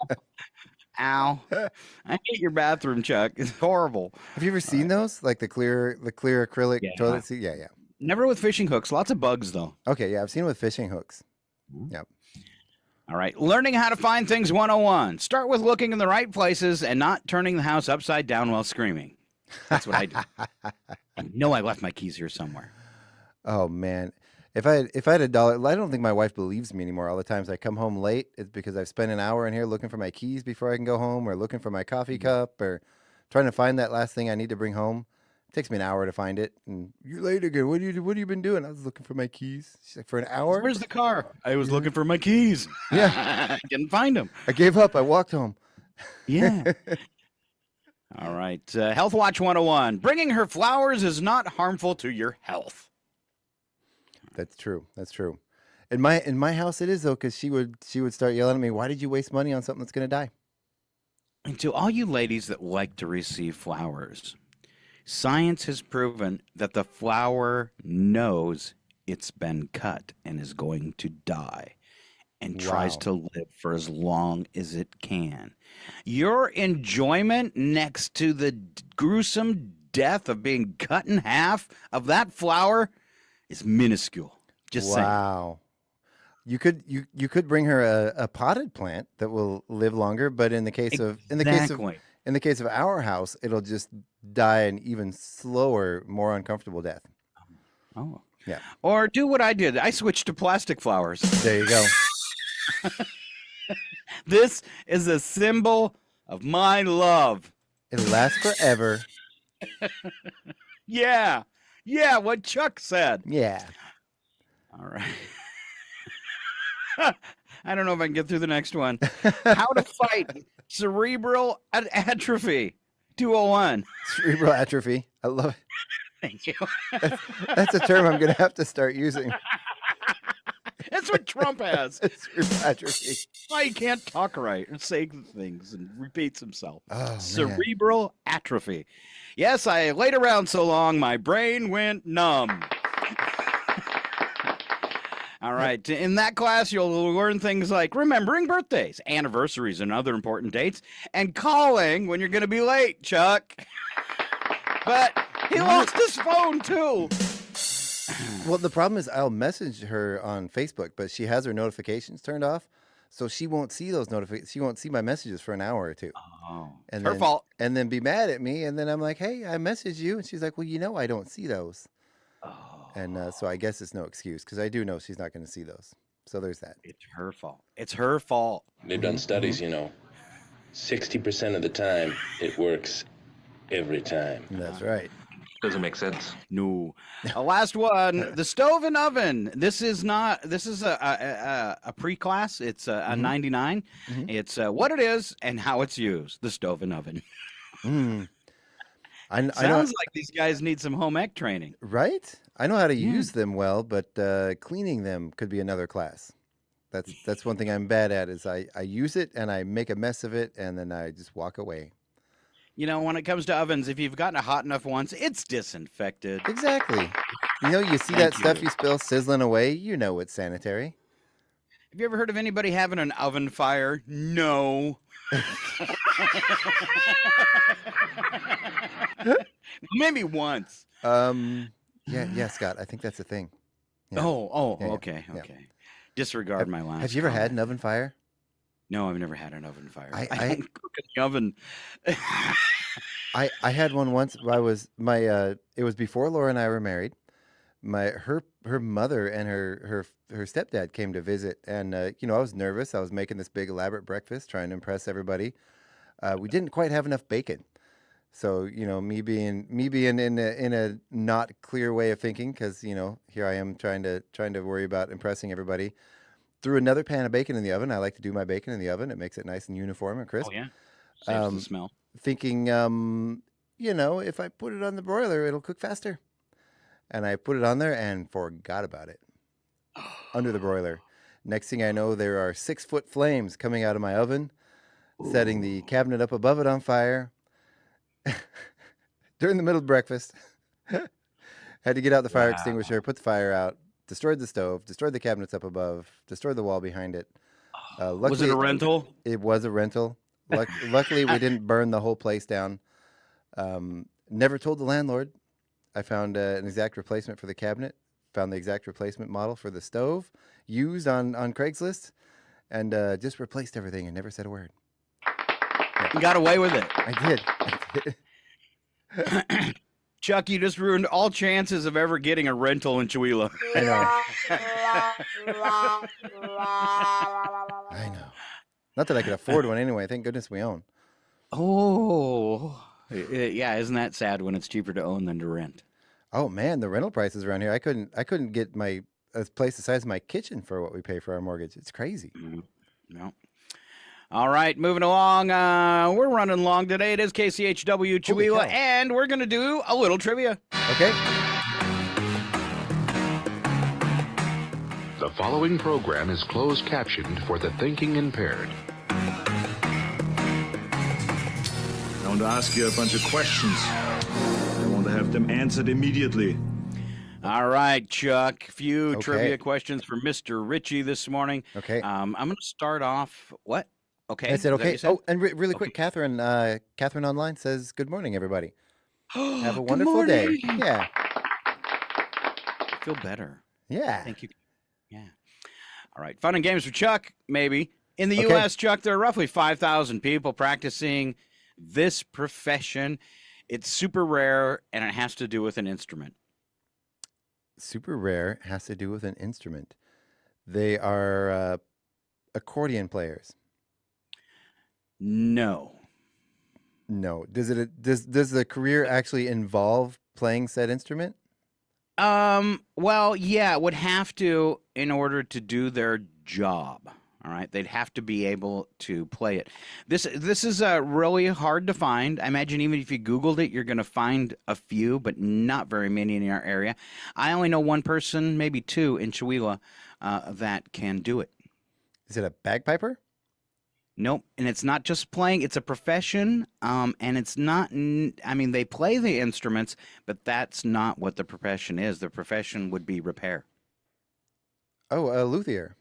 Ow. I hate your bathroom, Chuck. It's horrible. Have you ever seen those? Like the clear acrylic toilet seat? Yeah, yeah. Never with fishing hooks. Lots of bugs, though. Okay, yeah. I've seen it with fishing hooks. Yep. All right. Learning how to find things 101. Start with looking in the right places and not turning the house upside down while screaming. That's what I do. I know I left my keys here somewhere. Oh, man. If I had $1, I don't think my wife believes me anymore. All the times I come home late, it's because I've spent an hour in here looking for my keys before I can go home, or looking for my coffee cup, or trying to find that last thing I need to bring home. It takes me an hour to find it. And you're late again. What have you been doing? I was looking for my keys. She's like, for an hour? Where's the car? I was looking for my keys. Yeah. Didn't find them. I gave up. I walked home. Yeah. All right. Health Watch 101. Bringing her flowers is not harmful to your health. That's true. That's true. In my house, it is though, because she would start yelling at me. Why did you waste money on something that's going to die? And to all you ladies that like to receive flowers, science has proven that the flower knows it's been cut and is going to die, and tries to live for as long as it can. Your enjoyment next to the gruesome death of being cut in half of that flower is minuscule. Just saying. Wow. You could bring her a potted plant that will live longer, but in the case of our house, it'll just die an even slower, more uncomfortable death. Oh. Yeah. Or do what I did. I switched to plastic flowers. There you go. This is a symbol of my love. It'll last forever. Yeah. Yeah, what Chuck said. Yeah. All right. I don't know if I can get through the next one. How to fight cerebral atrophy. 201. Cerebral atrophy. I love it. Thank you. That's a term I'm going to have to start using. That's what Trump has. Cerebral atrophy. Why he can't talk right and say things and repeats himself. Oh, Cerebral atrophy. Yes, I laid around so long, my brain went numb. All right. In that class, you'll learn things like remembering birthdays, anniversaries, and other important dates, and calling when you're going to be late, Chuck. But he lost his phone, too. Well, the problem is I'll message her on Facebook, but she has her notifications turned off, so she won't see those notifications. She won't see my messages for an hour or two, Oh, and her then fault. and then be mad at me. And then I'm like, "Hey, I messaged you," and she's like, "Well, I don't see those." Oh, And so I guess it's no excuse because I do know she's not going to see those. So there's that. it's her fault. It's her fault. They've done studies, 60% of the time, it works every time. That's right. Doesn't make sense. No. Last one, the stove and oven. This is a pre-class. It's a 99. It's what it is and how it's used. The stove and oven. I know, Sounds like these guys need some home ec training. right? I know how to use them well, but cleaning them could be another class. That's one thing I'm bad at is I use it and I make a mess of it and then I just walk away. When it comes to ovens, if you've gotten it hot enough once, it's disinfected. Exactly. You see that stuff you spill sizzling away, it's sanitary. Have you ever heard of anybody having an oven fire? No. Maybe once. Yeah, Scott. I think that's a thing. Yeah. Oh, Yeah, okay. yeah. Disregard my last. Have you ever had comment. an oven fire? No, I've never had an oven fire. I I- don't cook in the oven. I had one once. It was before Laura and I were married. Her mother and her stepdad came to visit, and I was nervous. I was making this big elaborate breakfast, trying to impress everybody. We didn't quite have enough bacon, so me being in a not clear way of thinking, because here I am trying to worry about impressing everybody. Threw another pan of bacon in the oven. I like to do my bacon in the oven. It makes it nice and uniform and crisp. Oh yeah, saves the smell. Thinking, if I put it on the broiler, it'll cook faster. And I put it on there and forgot about it under the broiler. Next thing I know, there are 6-foot flames coming out of my oven, setting the cabinet up above it on fire. During the middle of breakfast, had to get out the fire extinguisher, put the fire out, destroyed the stove, destroyed the cabinets up above, destroyed the wall behind it. Luckily, Was it a rental? It was a rental. Luckily, we didn't burn the whole place down. Never told the landlord. I found an exact replacement for the cabinet, found the exact replacement model for the stove, used on Craigslist, and just replaced everything and never said a word. You got away with it. I did. Chuck, you just ruined all chances of ever getting a rental in Chihuahua. I know. I know. Not that I could afford one anyway. Thank goodness we own. Oh, yeah. Isn't that sad when it's cheaper to own than to rent? Oh man, the rental prices around here. I couldn't get a place the size of my kitchen for what we pay for our mortgage. It's crazy. No. All right, moving along. We're running long today. It is KCHW Chihuahua, and we're going to do a little trivia. Okay. The following program is closed captioned for the thinking impaired. I want to ask you a bunch of questions. I want to have them answered immediately. All right, Chuck. Few Okay. trivia questions for Mr. Richie this morning. Okay. I'm going to start off. What? Okay. I said Is that what okay. you said? Oh, and really quick, Catherine online says, "Good morning, everybody. Have a Good wonderful day." morning. Yeah. I feel better. Yeah. Thank you. Yeah. All right. Fun and games for Chuck, maybe. In the Okay. U.S., Chuck, there are roughly 5,000 people practicing this profession. It's super rare, and it has to do with an instrument. Super rare has to do with an instrument. They are accordion players. No. No. Does the career actually involve playing said instrument? Well, yeah, it would have to in order to do their job. All right, they'd have to be able to play it. This is really hard to find. I imagine even if you Googled it, you're going to find a few, but not very many in our area. I only know one person, maybe two, in Chihuahua that can do it. Is it a bagpiper? Nope, and it's not just playing; it's a profession. And it's not. I mean, they play the instruments, but that's not what the profession is. The profession would be repair. Oh, a luthier.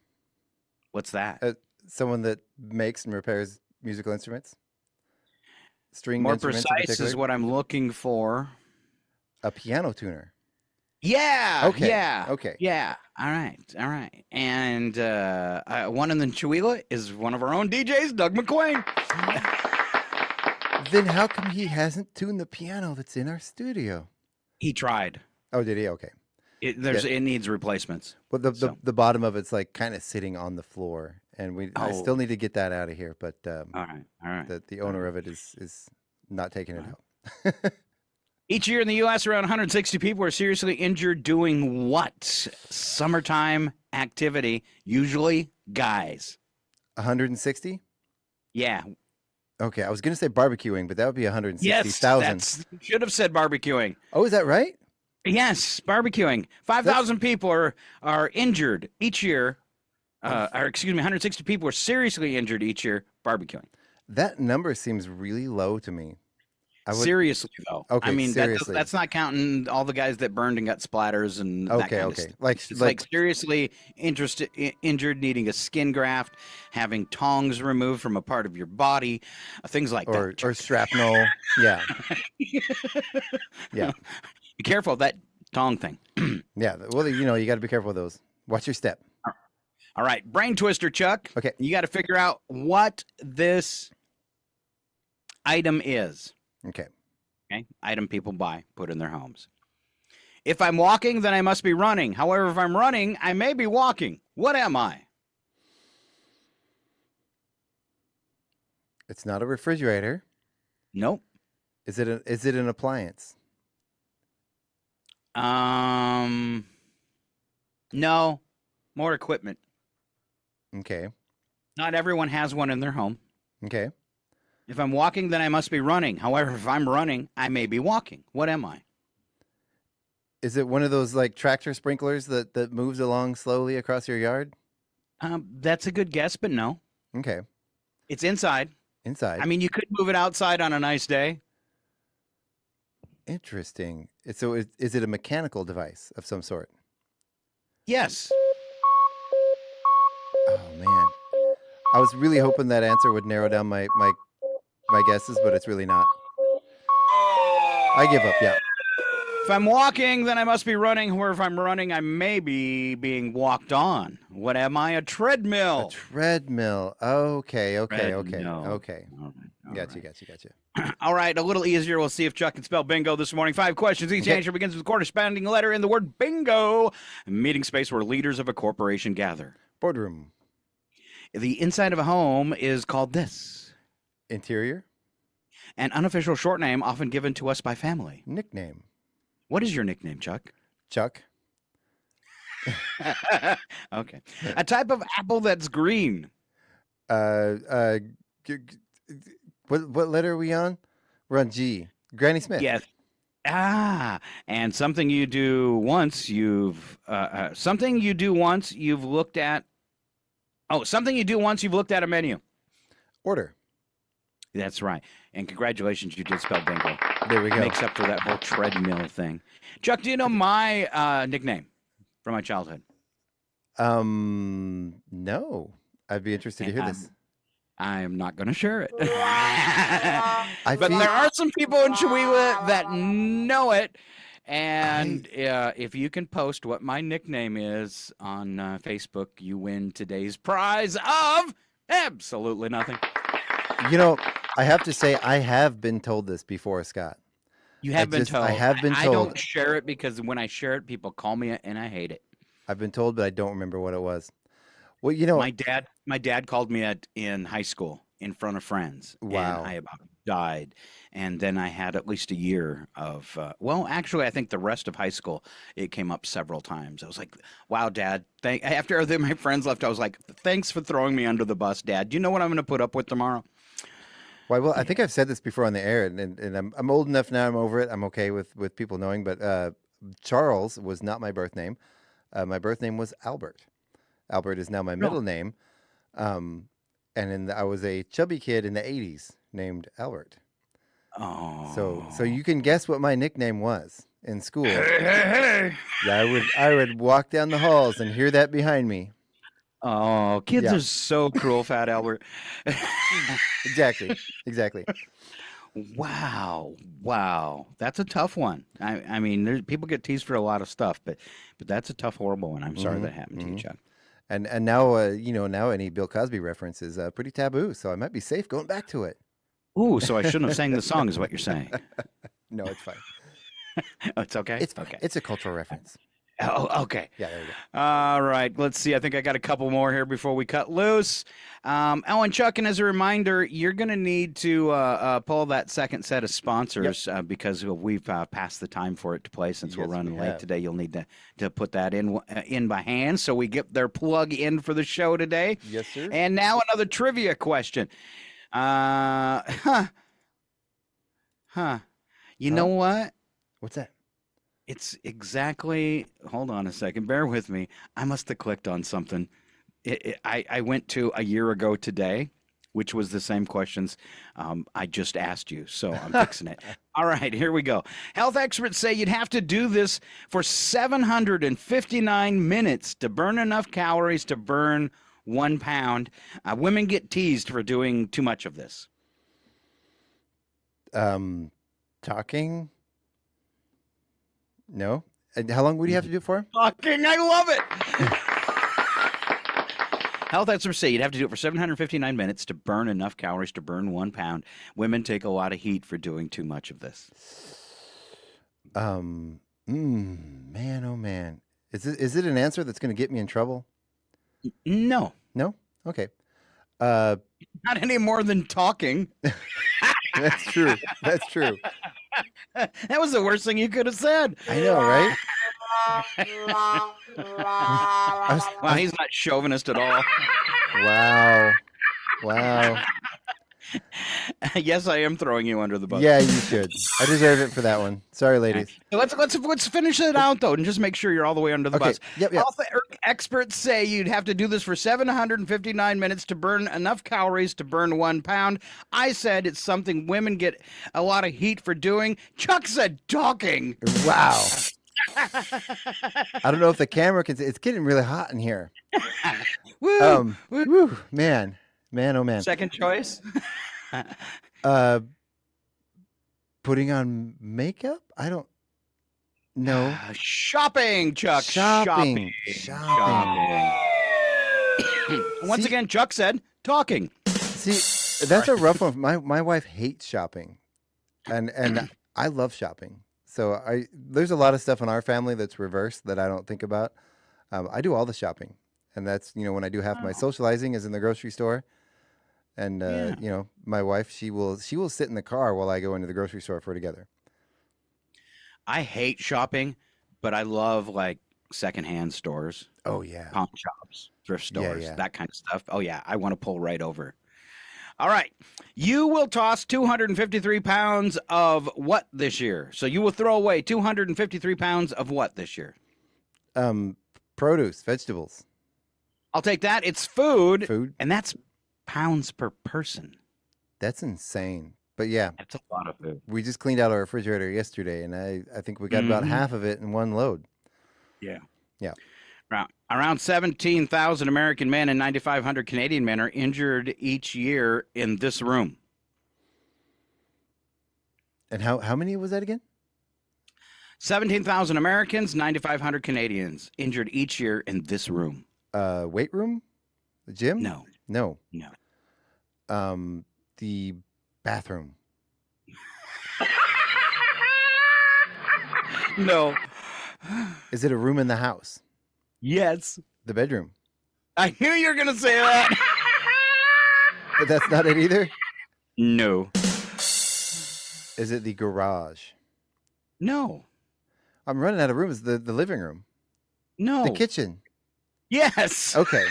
What's that? Someone that makes and repairs musical instruments. Stringed More instruments in precise is particular. what I'm looking for. A piano tuner. Yeah. Okay, Yeah. okay. Yeah. All right. All right. And one in the Chihuahua is one of our own DJs, Doug McQuain. Then how come he hasn't tuned the piano that's in our studio? He tried. Oh, did he? Okay. It needs replacements. Well, the bottom of it's like kind of sitting on the floor, and I still need to get that out of here. But all right. The owner of it is not taking it out. Each year in the U.S., around 160 people are seriously injured doing what? Summertime activity, usually guys. 160? Yeah. Okay, I was going to say barbecuing, but that would be 160,000. Yes, should have said barbecuing. Oh, is that right? Yes, barbecuing. 5,000 people are injured each year. 160 people are seriously injured each year barbecuing. That number seems really low to me. Seriously, though. Okay, I mean, seriously. that's not counting all the guys that burned and got splatters and that kind of stuff. Like seriously injured, needing a skin graft, having tongs removed from a part of your body, things like that. Or shrapnel. Yeah. Yeah. Be careful of that tong thing. Yeah. Well, you got to be careful of those. Watch your step. All right. Brain twister, Chuck. Okay. You got to figure out what this item is. Okay. Item people buy, put in their homes. If I'm walking, then I must be running. However, if I'm running, I may be walking. What am I? It's not a refrigerator. Nope. Is it an appliance? No. More equipment. Okay. Not everyone has one in their home. Okay. If I'm walking, then I must be running. However, if I'm running, I may be walking. What am I? Is it one of those like tractor sprinklers that moves along slowly across your yard? That's a good guess, but no. Okay. It's inside. Inside. I mean, you could move it outside on a nice day. Interesting. So is it a mechanical device of some sort? Yes. Oh, man. I was really hoping that answer would narrow down my guesses, but it's really not. I give up, yeah. If I'm walking, then I must be running. Or if I'm running, I may be being walked on. What am I? A treadmill. A treadmill. Okay. Treadmill. Okay. All Gotcha. All right, a little easier. We'll see if Chuck can spell bingo this morning. 5 questions. Each answer begins with a corresponding letter in the word bingo. A meeting space where leaders of a corporation gather. Boardroom. The inside of a home is called this. Interior. An unofficial short name often given to us by family. Nickname. What is your nickname, Chuck? Chuck. Okay. A type of apple that's green. What letter are we on? We're on G. Granny Smith. Yes. And something you do once you've looked at. Oh, something you do once you've looked at a menu. Order. That's right. And congratulations, you did spell bingo. There we go. Makes up for that whole treadmill thing. Chuck, do you know my nickname from my childhood? No. I'd be interested to hear this. I am not going to share it. But there are some people in Chihuahua that know it. And if you can post what my nickname is on Facebook, you win today's prize of absolutely nothing. I have to say, I have been told this before, Scott. You have been told. I have been told. I don't share it because when I share it, people call me and I hate it. I've been told, but I don't remember what it was. Well, my dad called me in high school in front of friends. Wow. And I about died. And then I had at least a year of, actually, I think the rest of high school, it came up several times. I was like, wow, Dad. After my friends left, I was like, thanks for throwing me under the bus, Dad. Do you know what I'm going to put up with tomorrow? Well, I think I've said this before on the air, and I'm old enough now. I'm over it. I'm okay with people knowing. But Charles was not my birth name. My birth name was Albert. Albert is now my middle name. And I was a chubby kid in the 80s named Albert. Oh. So you can guess what my nickname was in school. Hey. Yeah, I would walk down the halls and hear that behind me. Oh, kids are so cruel, Fat Albert. Exactly. Wow. That's a tough one. I mean, people get teased for a lot of stuff, but that's a tough, horrible one. I'm sorry that happened to you, Chuck. And now, now any Bill Cosby reference is pretty taboo, so I might be safe going back to it. Ooh, so I shouldn't have sang the song, is what you're saying? No, it's fine. Oh, it's okay? It's fine. Okay. It's a cultural reference. Oh, okay. Yeah, there you go. All right. Let's see. I think I got a couple more here before we cut loose. And Chuck, and as a reminder, you're going to need to pull that second set of sponsors because we've passed the time for it to play since we're running late today. You'll need to put that in by hand so we get their plug in for the show today. Yes, sir. And now another trivia question. You know what? What's that? It's exactly, hold on a second, bear with me. I must have clicked on something. I went to a year ago today, which was the same questions I just asked you, so I'm fixing it. All right, here we go. Health experts say you'd have to do this for 759 minutes to burn enough calories to burn 1 pound. Women get teased for doing too much of this. Talking? No. And how long would you have to do it for? Talking, I love it. Health experts say you'd have to do it for 759 minutes to burn enough calories to burn 1 pound. Women take a lot of heat for doing too much of this. Man, oh man. Is it an answer that's going to get me in trouble? No. No? Okay. Not any more than talking. That's true. That's true. That was the worst thing you could have said. I know, right? Wow, he's not chauvinist at all. Wow. Yes, I am throwing you under the bus. Yeah, you should. I deserve it for that one. Sorry, ladies. Let's finish it out though, and just make sure you're all the way under the bus. Yep. Health experts say you'd have to do this for 759 minutes to burn enough calories to burn 1 pound. I said it's something women get a lot of heat for doing. Chuck said talking. Wow. I don't know if the camera can see. It's getting really hot in here. Woo. Woo. Man, oh man. Second choice. Putting on makeup? I don't know. Shopping, Chuck. Shopping. Once again, Chuck said talking. See, that's a rough one. My wife hates shopping, and I love shopping. So there's a lot of stuff in our family that's reversed that I don't think about. I do all the shopping, and that's when I do half my socializing is in the grocery store. And my wife, she will sit in the car while I go into the grocery store for together. I hate shopping, but I love like secondhand stores. Oh yeah, pawn shops, thrift stores, yeah. That kind of stuff. Oh yeah, I want to pull right over. All right, you will toss 253 pounds of what this year? So you will throw away 253 pounds of what this year? Produce, vegetables. I'll take that. It's food. Food, and that's pounds per person. That's insane. But yeah, that's a lot of food. We just cleaned out our refrigerator yesterday, and I think we got about half of it in one load. Yeah. Around 17,000 American men and 9,500 Canadian men are injured each year in this room. And how many was that again? 17,000 Americans, 9,500 Canadians injured each year in this room. Weight room? The gym? No. The bathroom. No. Is it a room in the house? Yes. The bedroom. I knew you were going to say that. But that's not it either? No. Is it the garage? No. I'm running out of rooms. The living room. No. The kitchen. Yes. Okay.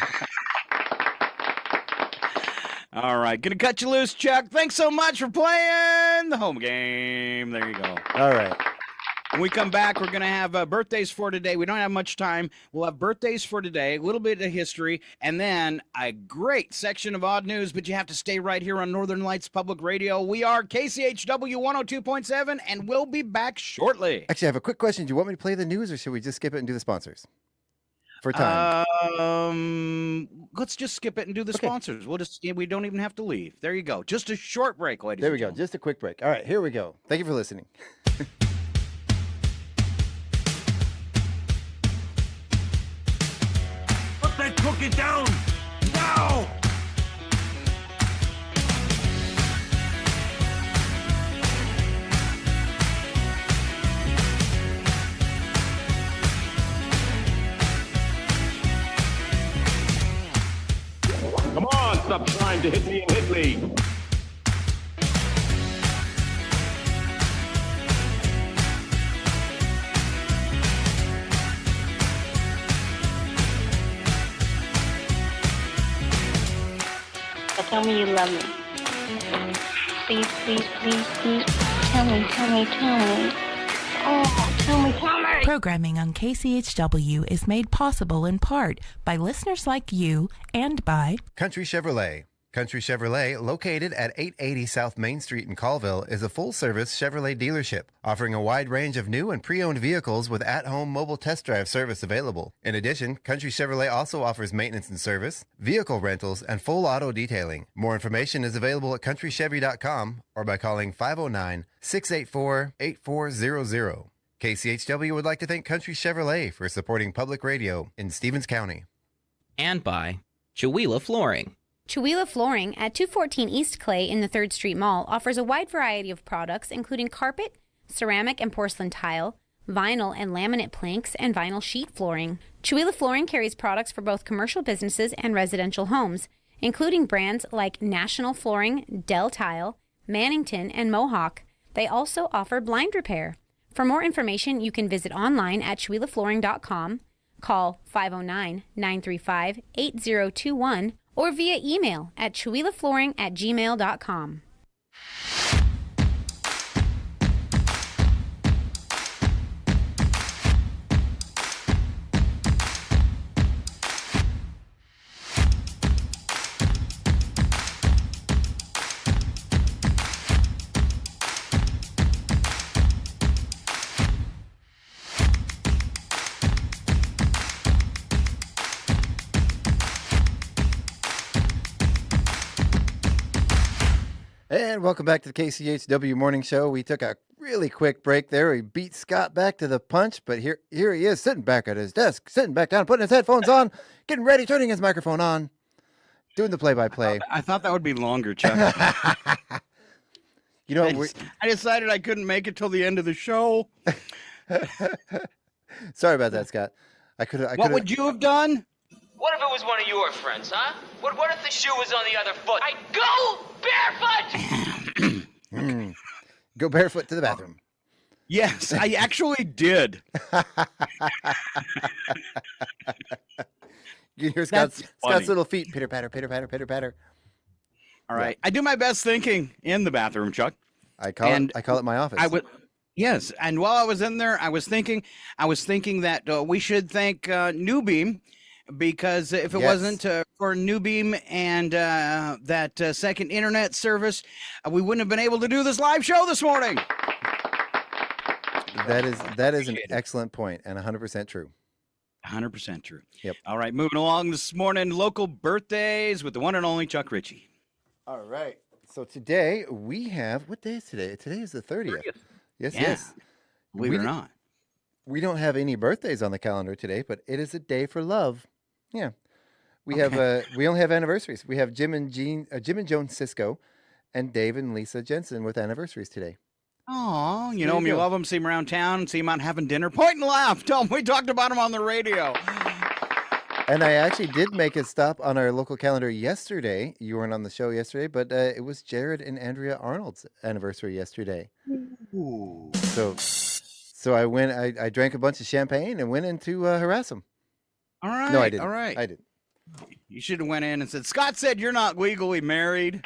All right. Gonna cut you loose, Chuck. Thanks so much for playing the home game. There you go. All right. When we come back, we're going to have birthdays for today. We don't have much time. We'll have birthdays for today, a little bit of history, and then a great section of odd news, but you have to stay right here on Northern Lights Public Radio. We are KCHW 102.7, and we'll be back shortly. Actually, I have a quick question. Do you want me to play the news, or should we just skip it and do the sponsors? for time? Let's just skip it and do the sponsors. We don't even have to leave. There you go. Just a short break, ladies. There we go. Just a quick break. All right, here we go. Thank you for listening. Put that cookie down now! Come on, stop trying to hit me and hit me. Tell me you love me. Please, please, please, please. Tell me, tell me, tell me. Oh, tell me, tell me. Programming on KCHW is made possible in part by listeners like you and by Country Chevrolet. Country Chevrolet, located at 880 South Main Street in Colville, is a full-service Chevrolet dealership, offering a wide range of new and pre-owned vehicles with at-home mobile test drive service available. In addition, Country Chevrolet also offers maintenance and service, vehicle rentals, and full auto detailing. More information is available at countrychevy.com or by calling 509-684-8400. KCHW would like to thank Country Chevrolet for supporting public radio in Stevens County. And by Chihuahua Flooring. Chihuahua Flooring at 214 East Clay in the 3rd Street Mall offers a wide variety of products including carpet, ceramic and porcelain tile, vinyl and laminate planks, and vinyl sheet flooring. Chihuahua Flooring carries products for both commercial businesses and residential homes, including brands like National Flooring, Del Tile, Mannington, and Mohawk. They also offer blind repair. For more information, you can visit online at chihuahuaflooring.com, call 509-935-8021, or via email at chihuahuaflooring@gmail.com. And welcome back to the KCHW Morning Show. We took a really quick break there. We beat Scott back to the punch, but here he is sitting back at his desk, sitting back down, putting his headphones on, getting ready, turning his microphone on, doing the play-by-play. I thought that would be longer, Chuck. You know, I decided I couldn't make it till the end of the show. Sorry about that, Scott. What would you have done? What if it was one of your friends, huh? What if the shoe was on the other foot? I'd go barefoot! Go barefoot to the bathroom. Yes, I actually did. You hear Scott's little feet, pitter patter, pitter patter, pitter patter. All right, I do my best thinking in the bathroom, Chuck. I call it my office. Yes, and while I was in there, I was thinking that we should thank Newbeam, because if it wasn't for Newbeam and that second internet service, we wouldn't have been able to do this live show this morning. That is an excellent point and 100% true. 100% true. Yep. All right, moving along this morning, local birthdays with the one and only Chuck Ritchie. All right. So today we have, what day is today? Today is the 30th. Yes. Believe it or not. We don't have any birthdays on the calendar today, but it is a day for love. Yeah. We only have anniversaries. We have Jim and Joan Sisko and Dave and Lisa Jensen with anniversaries today. Oh, you know them, you love them, see them around town, see them out having dinner. Point and laugh. Tell them we talked about them on the radio. And I actually did make a stop on our local calendar yesterday. You weren't on the show yesterday, but it was Jared and Andrea Arnold's anniversary yesterday. Ooh. So I went. I drank a bunch of champagne and went in to harass them. All right. No, I didn't. All right. I didn't. You should have went in and said, Scott said you're not legally married.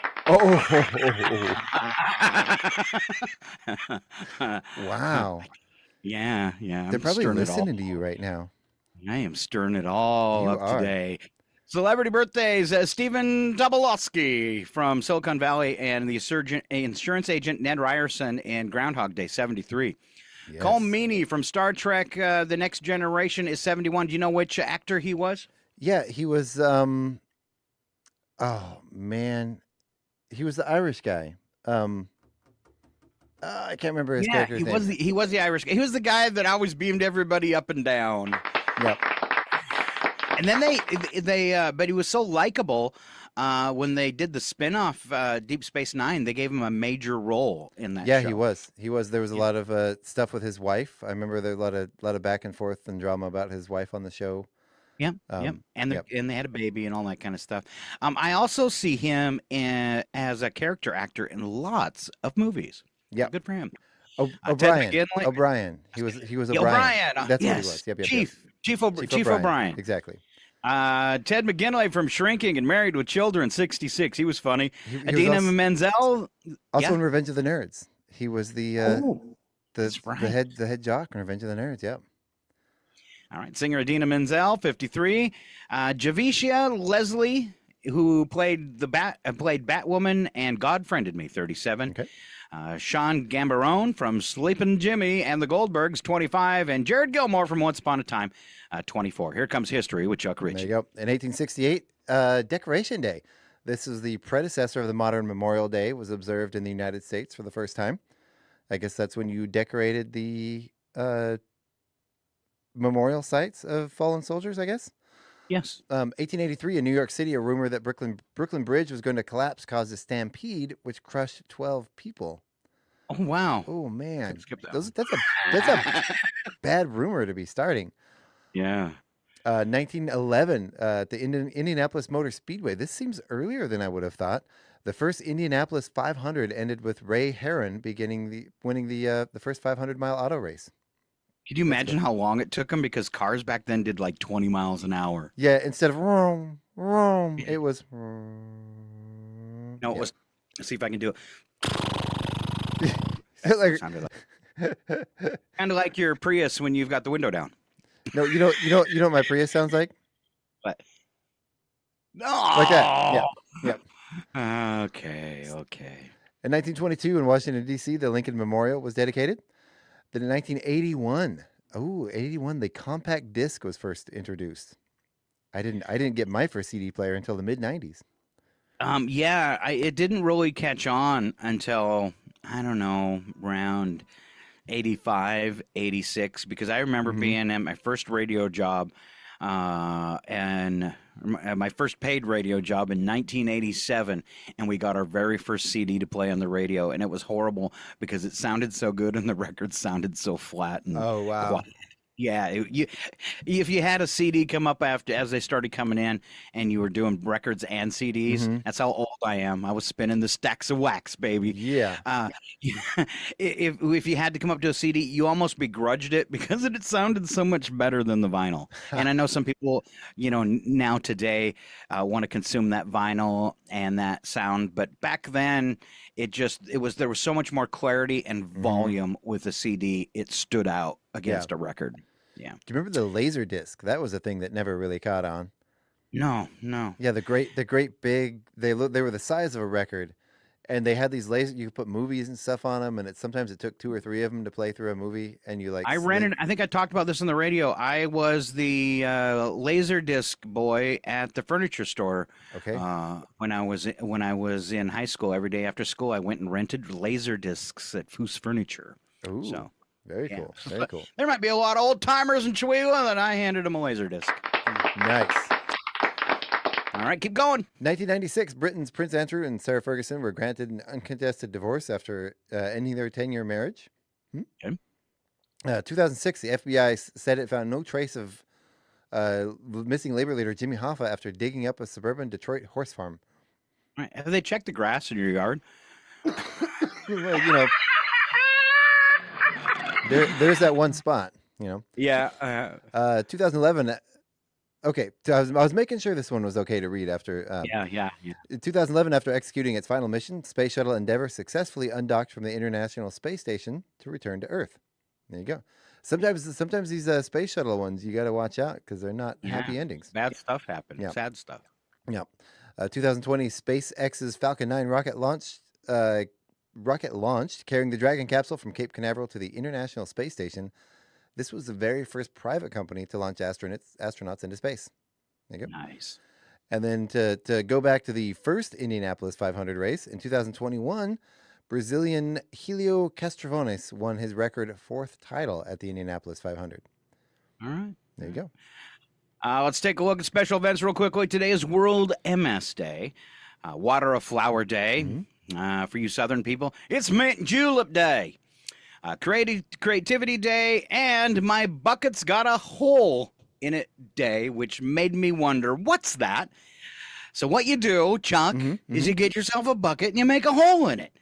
Wow. Yeah. They're probably listening to you right now. I am stirring it all up are. today. Celebrity birthdays, Stephen Tobolowsky from Silicon Valley and the insurance agent Ned Ryerson in Groundhog Day, 73. Yes. Cole Meany from Star Trek The Next Generation is 71. Do you know which actor he was? Yeah, he was, oh, man. He was the Irish guy. I can't remember his character's name. He was the Irish guy. He was the guy that always beamed everybody up and down. Yep. And then but he was so likable. When they did the spinoff Deep Space Nine, they gave him a major role in that. Yeah, show. he was. There was a lot of stuff with his wife. I remember there was a lot of back and forth and drama about his wife on the show. Yep, and they had a baby and all that kind of stuff. I also see him as a character actor in lots of movies. Yeah, good for him. O'Brien. O'Brien. He was O'Brien. O'Brien. That's yes. what he was. Yep. Chief O'Brien. Exactly. Ted McGinley from Shrinking and Married with Children, 66. He was funny. Idina Menzel. Also in Revenge of the Nerds. He was the head jock in Revenge of the Nerds. Yep. All right. Singer Idina Menzel, 53. Javicia Leslie, who played Batwoman and God Friended Me, 37. Okay. Sean Gambarone from Sleepin' Jimmy and the Goldbergs, 25. And Jared Gilmore from Once Upon a Time, 24. Here comes history with Chuck Ritchie. There you go. In 1868, Decoration Day. This is the predecessor of the modern Memorial Day, was observed in the United States for the first time. I guess that's when you decorated the memorial sites of fallen soldiers, I guess. Yes. 1883, in New York City, a rumor that Brooklyn Bridge was going to collapse caused a stampede, which crushed 12 people. Oh, wow. Oh, man. Skip that That's a bad rumor to be starting. Yeah. 1911, the Indianapolis Motor Speedway. This seems earlier than I would have thought. The first Indianapolis 500 ended with Ray Herron winning the first 500-mile auto race. Could you imagine how long it took him? Because cars back then did like 20 miles an hour. Yeah, instead of vroom, vroom, it was. No, it was. Let's see if I can do it. Kind of like your Prius when you've got the window down. No, you know what my Prius sounds like? What? No. Like that. Yeah. Okay. In 1922, in Washington D.C., the Lincoln Memorial was dedicated. Then in 1981, 81, the compact disc was first introduced. I didn't get my first CD player until the mid 90s. It didn't really catch on until, I don't know, around 85, 86, because I remember being at my first radio job and my first paid radio job in 1987, and we got our very first CD to play on the radio, and it was horrible because it sounded so good and the records sounded so flat. And oh, wow. quiet. Yeah, if you had a CD come up as they started coming in, and you were doing records and CDs, that's how old I am. I was spinning the stacks of wax, baby. Yeah. If you had to come up to a CD, you almost begrudged it because it sounded so much better than the vinyl. And I know some people, now today want to consume that vinyl and that sound, but back then there was so much more clarity and volume with the CD. It stood out against a record. Yeah. Do you remember the laser disc? That was a thing that never really caught on. No. Yeah, the great big. They were the size of a record, and they had these lasers. You could put movies and stuff on them, and sometimes it took 2 or 3 of them to play through a movie. And you like. I rented. I think I talked about this on the radio. I was the laser disc boy at the furniture store. Okay. When I was in high school, every day after school, I went and rented laser discs at Foose Furniture. Ooh. So. Very cool. Very cool. There might be a lot of old timers in Chihuahua that I handed them a laser disc. Nice. All right, keep going. 1996, Britain's Prince Andrew and Sarah Ferguson were granted an uncontested divorce after ending their 10-year marriage. Okay. 2006, the FBI said it found no trace of missing labor leader Jimmy Hoffa after digging up a suburban Detroit horse farm. All right. Have they checked the grass in your yard? Well, there's that one spot, Yeah. 2011. Okay, I was making sure this one was okay to read after. Yeah. In 2011, after executing its final mission, Space Shuttle Endeavour successfully undocked from the International Space Station to return to Earth. There you go. Sometimes these space shuttle ones, you got to watch out because they're not happy endings. Bad stuff happened. Yeah. Sad stuff. Yeah. 2020, SpaceX's Falcon 9 rocket launched rocket launched, carrying the Dragon capsule from Cape Canaveral to the International Space Station. This was the very first private company to launch astronauts into space. There you go. Nice. And then to go back to the first Indianapolis 500 race, in 2021, Brazilian Helio Castroneves won his record 4th title at the Indianapolis 500. All right. There you go. Let's take a look at special events real quickly. Today is World MS Day, Water a Flower Day. For you Southern people, it's Mint Julep Day, Creativity Day, and My Bucket's Got a Hole in It Day, which made me wonder, what's that? So what you do, Chuck, is you get yourself a bucket and you make a hole in it.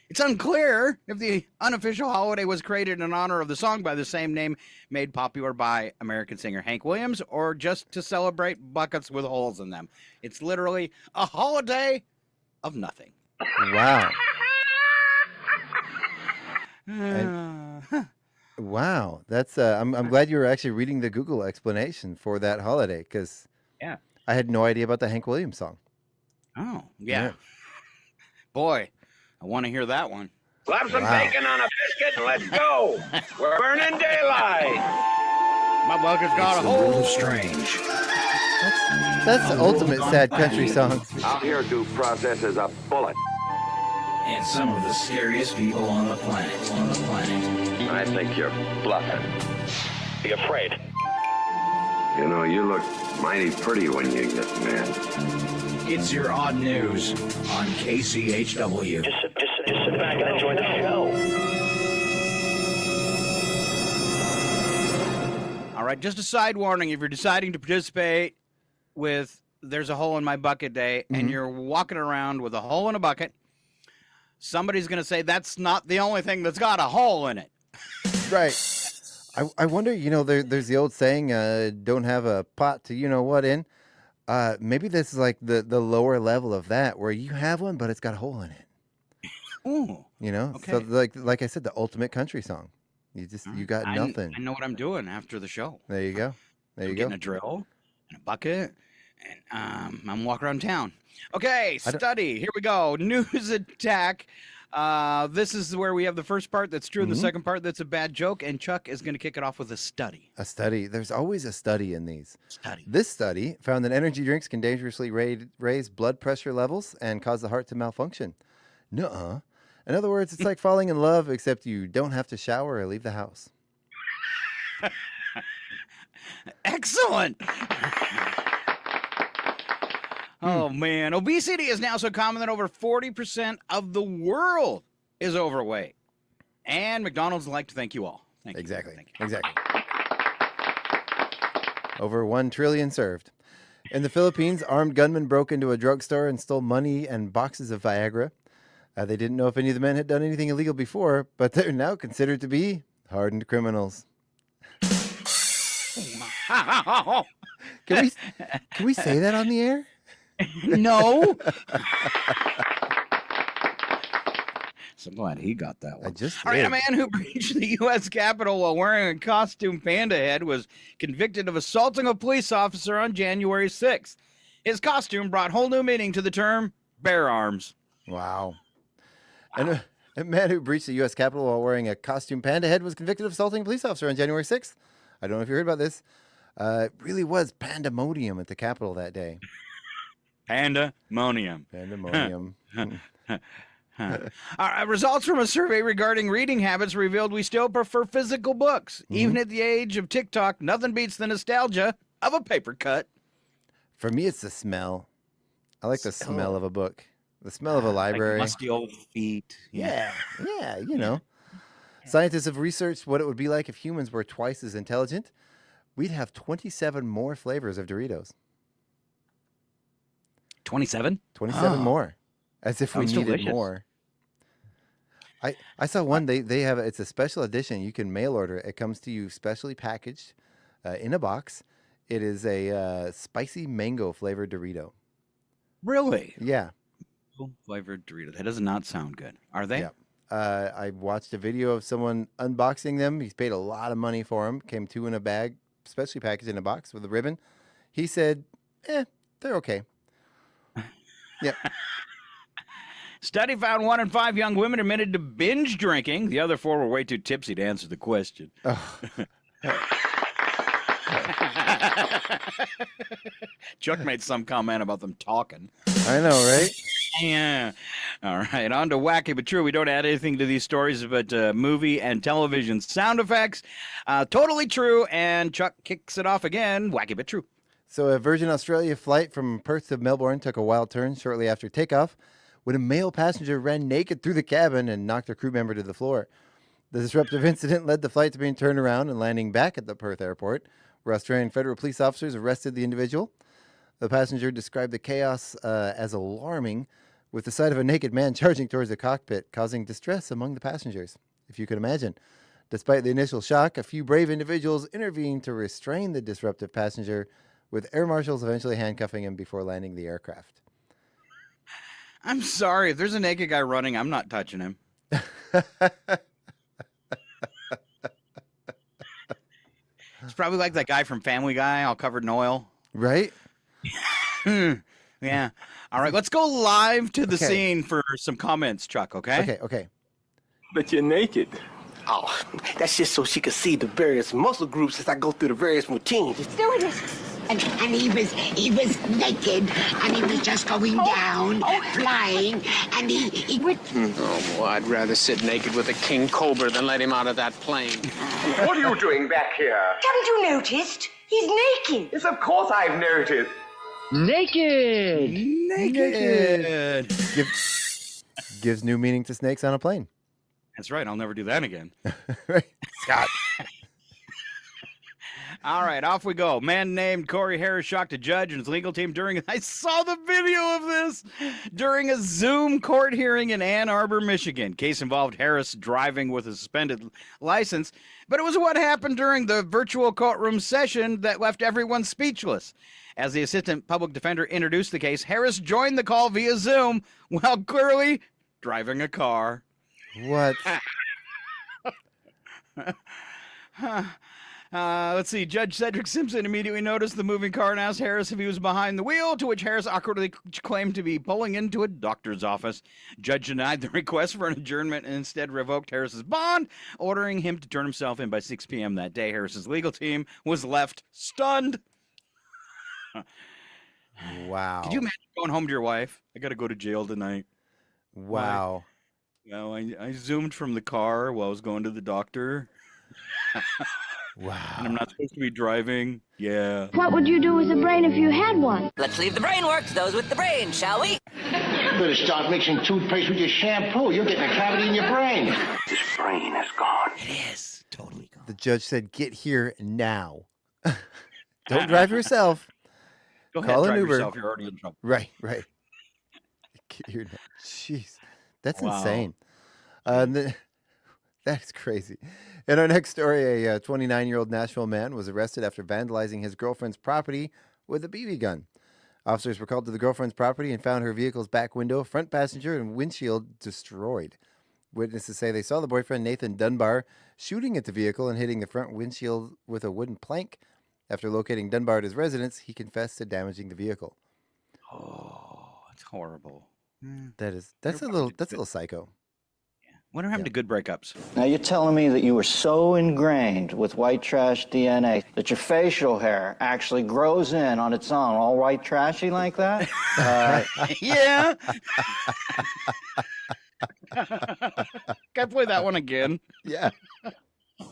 It's unclear if the unofficial holiday was created in honor of the song by the same name made popular by American singer Hank Williams, or just to celebrate buckets with holes in them. It's literally a holiday of nothing. Wow. Wow. That's I'm glad you were actually reading the Google explanation for that holiday, because yeah, I had no idea about the Hank Williams song. Oh, yeah. Boy, I want to hear that one. Slap some bacon on a biscuit and let's go. We're burning daylight. My bucket's got a hole. Strange. That's the ultimate sad country song. Out here, due process is a bullet. And some of the scariest people on the planet. I think you're bluffing. Be afraid. You know, you look mighty pretty when you get mad. It's your odd news on KCHW. Just sit back and enjoy the show. All right, just a side warning. If you're deciding to participate with There's a Hole in My Bucket Day and you're walking around with a hole in a bucket, somebody's going to say that's not the only thing that's got a hole in it. Right. I wonder, there's the old saying, don't have a pot to you-know-what in. Maybe this is like the lower level of that, where you have one, but it's got a hole in it. Ooh. Okay. So like I said, the ultimate country song. You got nothing. I know what I'm doing after the show. There you go. I'm getting a drill and a bucket, and I'm walking around town. Okay, study. Here we go. News attack. This is where we have the first part that's true and the second part that's a bad joke, and Chuck is going to kick it off with a study. A study. There's always a study in these. Study. This study found that energy drinks can dangerously raise blood pressure levels and cause the heart to malfunction. Nuh-uh. In other words, it's like falling in love, except you don't have to shower or leave the house. Excellent. Oh, man. Obesity is now so common that over 40% of the world is overweight. And McDonald's would like to thank you all. Thank you. Exactly. Thank you. Exactly. Over 1 trillion served. In the Philippines, armed gunmen broke into a drugstore and stole money and boxes of Viagra. They didn't know if any of the men had done anything illegal before, but they're now considered to be hardened criminals. Can we say that on the air? No. So glad he got that one. All right, a man who breached the U.S. Capitol while wearing a costume panda head was convicted of assaulting a police officer on January 6th. His costume brought whole new meaning to the term bear arms. Wow. And a man who breached the U.S. Capitol while wearing a costume panda head was convicted of assaulting a police officer on January 6th. I don't know if you heard about this. It really was pandemonium at the Capitol that day. Pandemonium. Pandemonium. Results from a survey regarding reading habits revealed we still prefer physical books. Even at the age of TikTok, nothing beats the nostalgia of a paper cut. For me, it's the smell. I like the smell of a book. The smell of a library. Like musty old feet. Yeah, Scientists have researched what it would be like if humans were twice as intelligent. We'd have 27 more flavors of Doritos. 27? 27 more. As if we needed more. I saw one. They have it's a special edition. You can mail order it. It comes to you specially packaged in a box. It is a spicy mango flavored Dorito. Really? Yeah. Flavored Dorito. That does not sound good. Are they? Yeah. I watched a video of someone unboxing them. He's paid a lot of money for them. Came 2 in a bag, specially packaged in a box with a ribbon. He said, they're okay. Yep. Study found 1 in 5 young women admitted to binge drinking. The other 4 were way too tipsy to answer the question. Oh. Chuck made some comment about them talking. I know, right? Yeah. All right. On to Wacky But True. We don't add anything to these stories but movie and television sound effects. Totally true. And Chuck kicks it off again. Wacky But True. So a Virgin Australia flight from Perth to Melbourne took a wild turn shortly after takeoff when a male passenger ran naked through the cabin and knocked a crew member to the floor. The disruptive incident led the flight to being turned around and landing back at the Perth airport, where Australian federal police officers arrested the individual. The passenger described the chaos as alarming, with the sight of a naked man charging towards the cockpit, causing distress among the passengers, if you could imagine. Despite the initial shock, a few brave individuals intervened to restrain the disruptive passenger, with air marshals eventually handcuffing him before landing the aircraft. I'm sorry. If there's a naked guy running, I'm not touching him. It's probably like that guy from Family Guy, all covered in oil. Right? Yeah. All right, let's go live to the scene for some comments, Chuck, okay? Okay. But you're naked. Oh, that's just so she could see the various muscle groups as I go through the various routines. Stewardess. And he was naked, and he was just going down, flying, and he would... Oh, boy, I'd rather sit naked with a king cobra than let him out of that plane. What are you doing back here? Haven't you noticed? He's naked. Yes, of course I've noticed. Naked. Gives new meaning to snakes on a plane. That's right. I'll never do that again. Right, Scott. All right, off we go. Man named Corey Harris shocked a judge and his legal team I saw the video of this, during a Zoom court hearing in Ann Arbor, Michigan. Case involved Harris driving with a suspended license, but it was what happened during the virtual courtroom session that left everyone speechless. As the assistant public defender introduced the case, Harris joined the call via Zoom while clearly driving a car. What? Let's see. Judge Cedric Simpson immediately noticed the moving car and asked Harris if he was behind the wheel, to which Harris awkwardly claimed to be pulling into a doctor's office. Judge denied the request for an adjournment and instead revoked Harris's bond, ordering him to turn himself in by 6 p.m. that day. Harris's legal team was left stunned. Wow. Could you imagine going home to your wife? I got to go to jail tonight. Wow. Well, I zoomed from the car while I was going to the doctor. Wow. And I'm not supposed to be driving. Yeah. What would you do with a brain if you had one? Let's leave the brain work to those with the brain, shall we? You better start mixing toothpaste with your shampoo. You're getting a cavity in your brain. This brain is gone. It is. Totally gone. The judge said, "Get here now." Don't drive yourself. Go ahead, Call an drive Uber. yourself. You're already in trouble. Right. Get here now. Jeez. That's Wow. insane. That's crazy. In our next story, a 29-year-old Nashville man was arrested after vandalizing his girlfriend's property with a BB gun. Officers were called to the girlfriend's property and found her vehicle's back window, front passenger, and windshield destroyed. Witnesses say they saw the boyfriend, Nathan Dunbar, shooting at the vehicle and hitting the front windshield with a wooden plank. After locating Dunbar at his residence, he confessed to damaging the vehicle. Oh, it's horrible. That's a little psycho. What happened to good breakups? Now you're telling me that you were so ingrained with white trash DNA that your facial hair actually grows in on its own, all white trashy like that? Yeah. Can I play that one again? Yeah.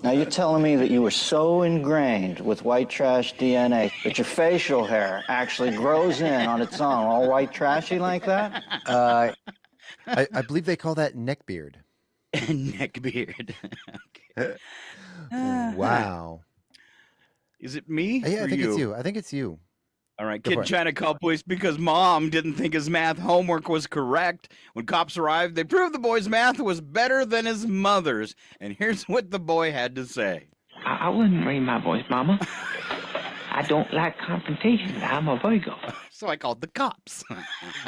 Now you're telling me that you were so ingrained with white trash DNA that your facial hair actually grows in on its own, all white trashy like that? I believe they call that neck beard. Neck beard. Okay. Wow. Is it me? Yeah, or I think you? it's you. I think it's you. All right, Go kid for it. trying to call police because mom didn't think his math homework was correct. When cops arrived, they proved the boy's math was better than his mother's. And here's what the boy had to say. I wouldn't raise my voice, Mama. I don't like confrontation. I'm a Virgo. So I called the cops.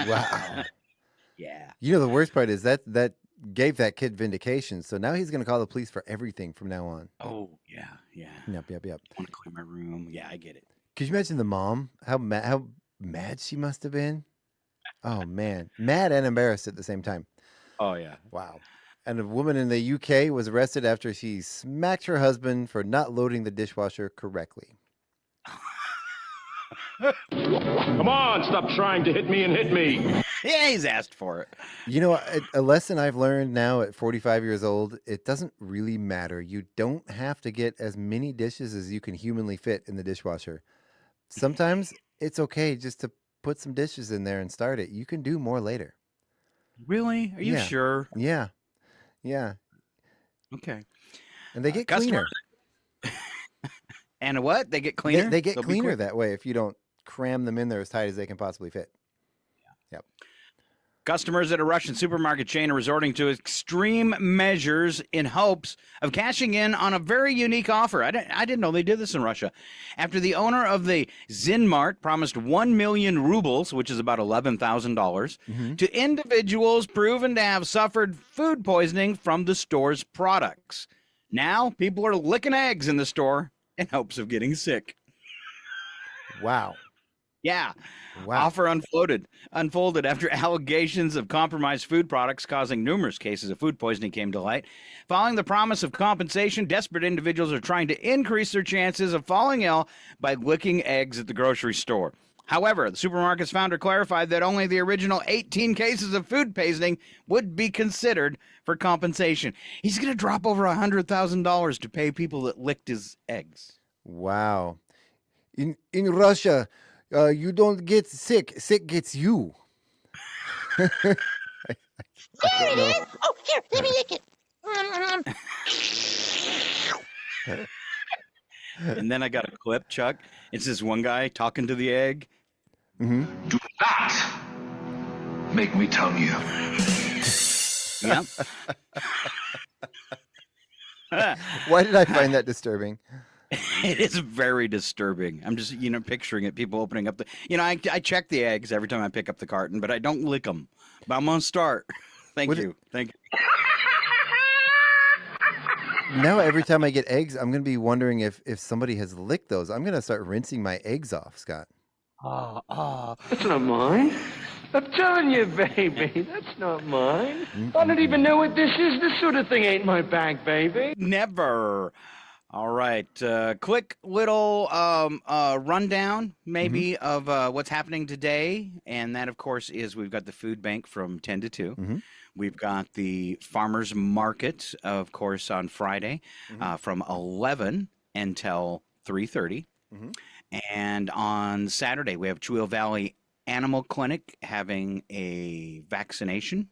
Wow. Yeah. You know, the worst part is that gave that kid vindication. So now he's going to call the police for everything from now on. Oh, yeah. Yep. I want to clean my room. Yeah, I get it. Could you imagine the mom? How mad she must have been? Oh, man. Mad and embarrassed at the same time. Oh, yeah. Wow. And a woman in the UK was arrested after she smacked her husband for not loading the dishwasher correctly. Come on, stop trying to hit me and hit me. Yeah, he's asked for it. You know, a lesson I've learned now at 45 years old, it doesn't really matter. You don't have to get as many dishes as you can humanly fit in the dishwasher. Sometimes it's okay just to put some dishes in there and start it. You can do more later. Really? Are you sure? Yeah. Yeah. Okay. And they get cleaner. And what? They get cleaner? They get cleaner that way if you don't cram them in there as tight as they can possibly fit. Yep. Customers at a Russian supermarket chain are resorting to extreme measures in hopes of cashing in on a very unique offer. I didn't know they did this in Russia. After the owner of the Zinmart promised 1 million rubles, which is about $11,000, to individuals proven to have suffered food poisoning from the store's products. Now, people are licking eggs in the store in hopes of getting sick. Wow. Yeah. Wow. Offer unfolded after allegations of compromised food products causing numerous cases of food poisoning came to light. Following the promise of compensation, desperate individuals are trying to increase their chances of falling ill by licking eggs at the grocery store. However, the supermarket's founder clarified that only the original 18 cases of food poisoning would be considered for compensation. He's going to drop over $100,000 to pay people that licked his eggs. Wow. In Russia, you don't get sick. Sick gets you. Here it is. Oh, here, let me lick it. And then I got a clip, Chuck. It's this one guy talking to the egg. Mm-hmm. Do not make me tongue you. Yep. Why did I find that disturbing? It is very disturbing. I'm just, picturing it. People opening up I check the eggs every time I pick up the carton, but I don't lick them. But I'm gonna start. Thank you. Now every time I get eggs, I'm going to be wondering if somebody has licked those. I'm going to start rinsing my eggs off, Scott. That's not mine. I'm telling you, baby, that's not mine. I don't even know what this is. This sort of thing ain't my bag, baby. Never. All right. Quick little rundown, maybe, of what's happening today. And that, of course, is we've got the food bank from 10 to 2. We've got the farmers market, of course, on Friday from 11 until 3:30. And on Saturday, we have Chewell Valley Animal Clinic having a vaccination.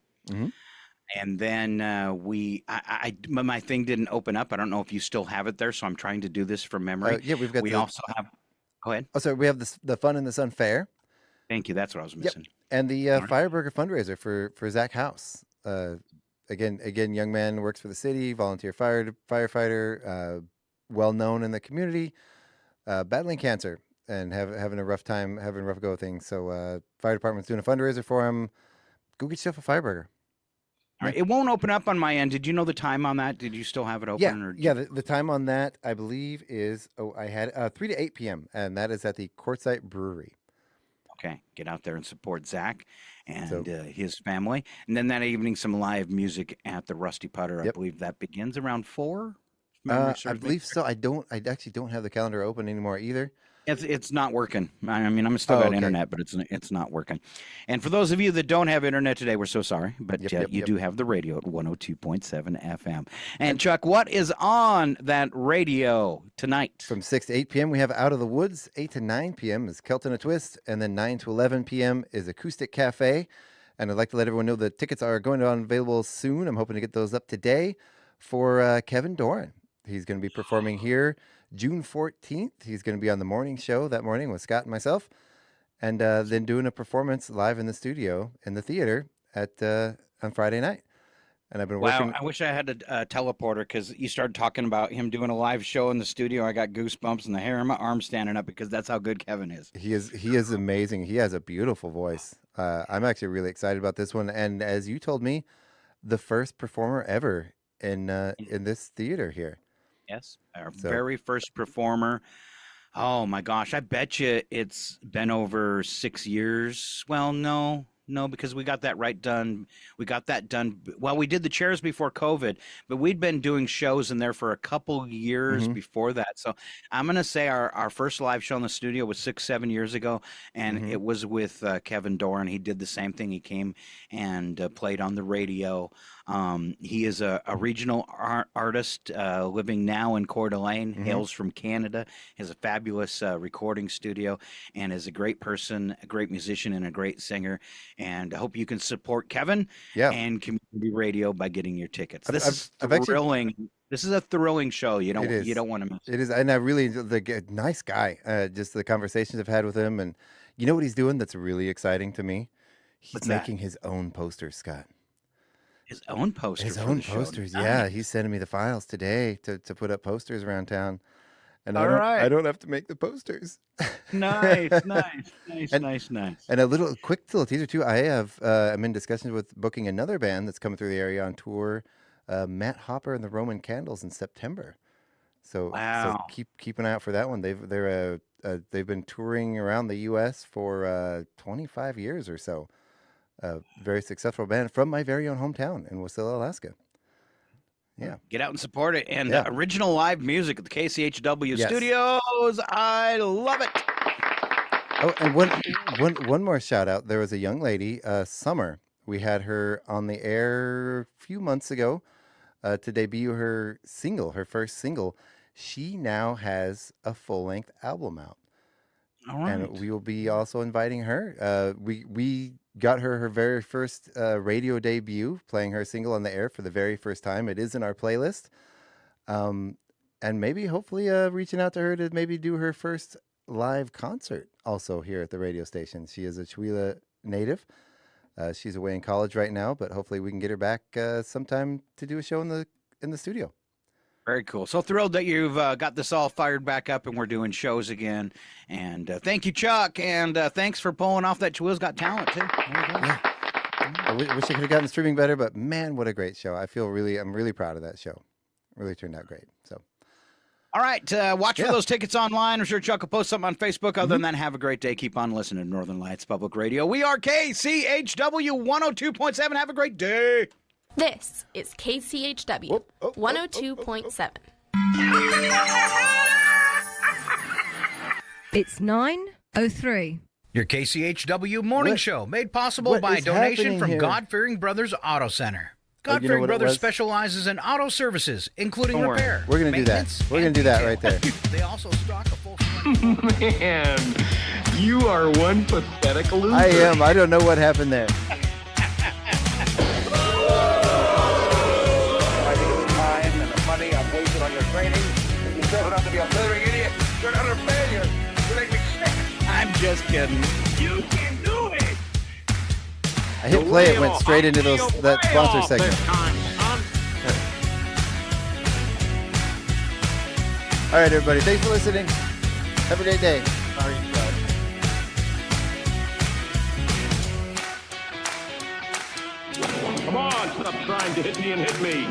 And then my thing didn't open up. I don't know if you still have it there, so I'm trying to do this from memory. Yeah, we've got. We also have. Go ahead. Oh, sorry. We have the Fun in the Sun Fair. Thank you. That's what I was missing. Yep. And the Fireburger fundraiser for Zach House. Again, young man, works for the city, volunteer firefighter, well known in the community, battling cancer and having a rough go of things. So fire department's doing a fundraiser for him. Go get yourself a Fireburger. All right. It won't open up on my end. Did you know the time on that? Did you still have it open? Yeah. The time on that, I believe, is I had 3 to 8 p.m. and that is at the Quartzsite Brewery. Okay, get out there and support Zach and his family. And then that evening, some live music at the Rusty Putter. I believe that begins around 4. I believe so. I actually don't have the calendar open anymore either. It's not working. I mean, I'm still got internet, but it's not working. And for those of you that don't have internet today, we're so sorry, but you do have the radio at 102.7 FM. And Chuck, what is on that radio tonight? From 6 to 8 p.m. we have Out of the Woods. 8 to 9 p.m. is Kelton a Twist, and then 9 to 11 p.m. is Acoustic Cafe. And I'd like to let everyone know the tickets are going on available soon. I'm hoping to get those up today for Kevin Doran. He's going to be performing here June 14th. He's going to be on the morning show that morning with Scott and myself, and then doing a performance live in the studio in the theater on Friday night. And I've been working. Wow, I wish I had a teleporter, because you started talking about him doing a live show in the studio. I got goosebumps and the hair on my arm standing up, because that's how good Kevin is. He is amazing. He has a beautiful voice. I'm actually really excited about this one. And as you told me, the first performer ever in this theater here. Yes, our very first performer. Oh my gosh, I bet you it's been over 6 years. Well, no, because we got that done. We got that done. Well, we did the chairs before COVID, but we'd been doing shows in there for a couple years before that. So I'm going to say our first live show in the studio was 6-7 years ago, and it was with Kevin Doran. He did the same thing. He came and played on the radio. He is a regional artist living now in Coeur d'Alene, hails from Canada, has a fabulous recording studio, and is a great person, a great musician, and a great singer. And I hope you can support Kevin and community radio by getting your tickets. This is thrilling. This is a thrilling show. You don't want to miss it. It is, and I really nice guy. Just the conversations I've had with him, and you know what he's doing that's really exciting to me? He's making his own posters, Scott. His own posters. His own posters. Yeah, he's sending me the files today to put up posters around town, and I don't have to make the posters. Nice. And a quick little teaser too. I'm in discussions with booking another band that's coming through the area on tour. Matt Hopper and the Roman Candles in September. So keep an eye out for that one. They've been touring around the U.S. for 25 years or so. A very successful band from my very own hometown in Wasilla, Alaska. Yeah. Get out and support it. And original live music at the KCHW studios. I love it. Oh, and one more shout out. There was a young lady, Summer. We had her on the air a few months ago to debut her first single. She now has a full-length album out. All right. And we will be also inviting her. We got her very first radio debut, playing her single on the air for the very first time. It is in our playlist. And maybe, hopefully, reaching out to her to maybe do her first live concert also here at the radio station. She is a Chewelah native. She's away in college right now, but hopefully we can get her back sometime to do a show in the studio. Very cool. So thrilled that you've got this all fired back up and we're doing shows again. And thank you, Chuck. And thanks for pulling off that Cheweah's Got Talent, too. I wish I could have gotten streaming better, but man, what a great show. I'm really proud of that show. It really turned out great. So. All right. Watch for those tickets online. I'm sure Chuck will post something on Facebook. Other than that, have a great day. Keep on listening to Northern Lights Public Radio. We are KCHW 102.7. Have a great day. This is KCHW 102.7. It's 9:03. Your KCHW morning show, made possible by a donation from God-Fearing Brothers Auto Center. God-Fearing Brothers specializes in auto services, including repair. We're going to do that. We're going to do that right there. They also stock a full... Man, you are one pathetic loser. I am. I don't know what happened there. I'm wasted on your training. You turned out to be a blithering idiot. You're an utter failure. You make me sick. I'm just kidding. You can do it. I hit play. It went straight into that sponsor segment. All right, everybody. Thanks for listening. Have a great day. Come on, stop trying to hit me and hit me.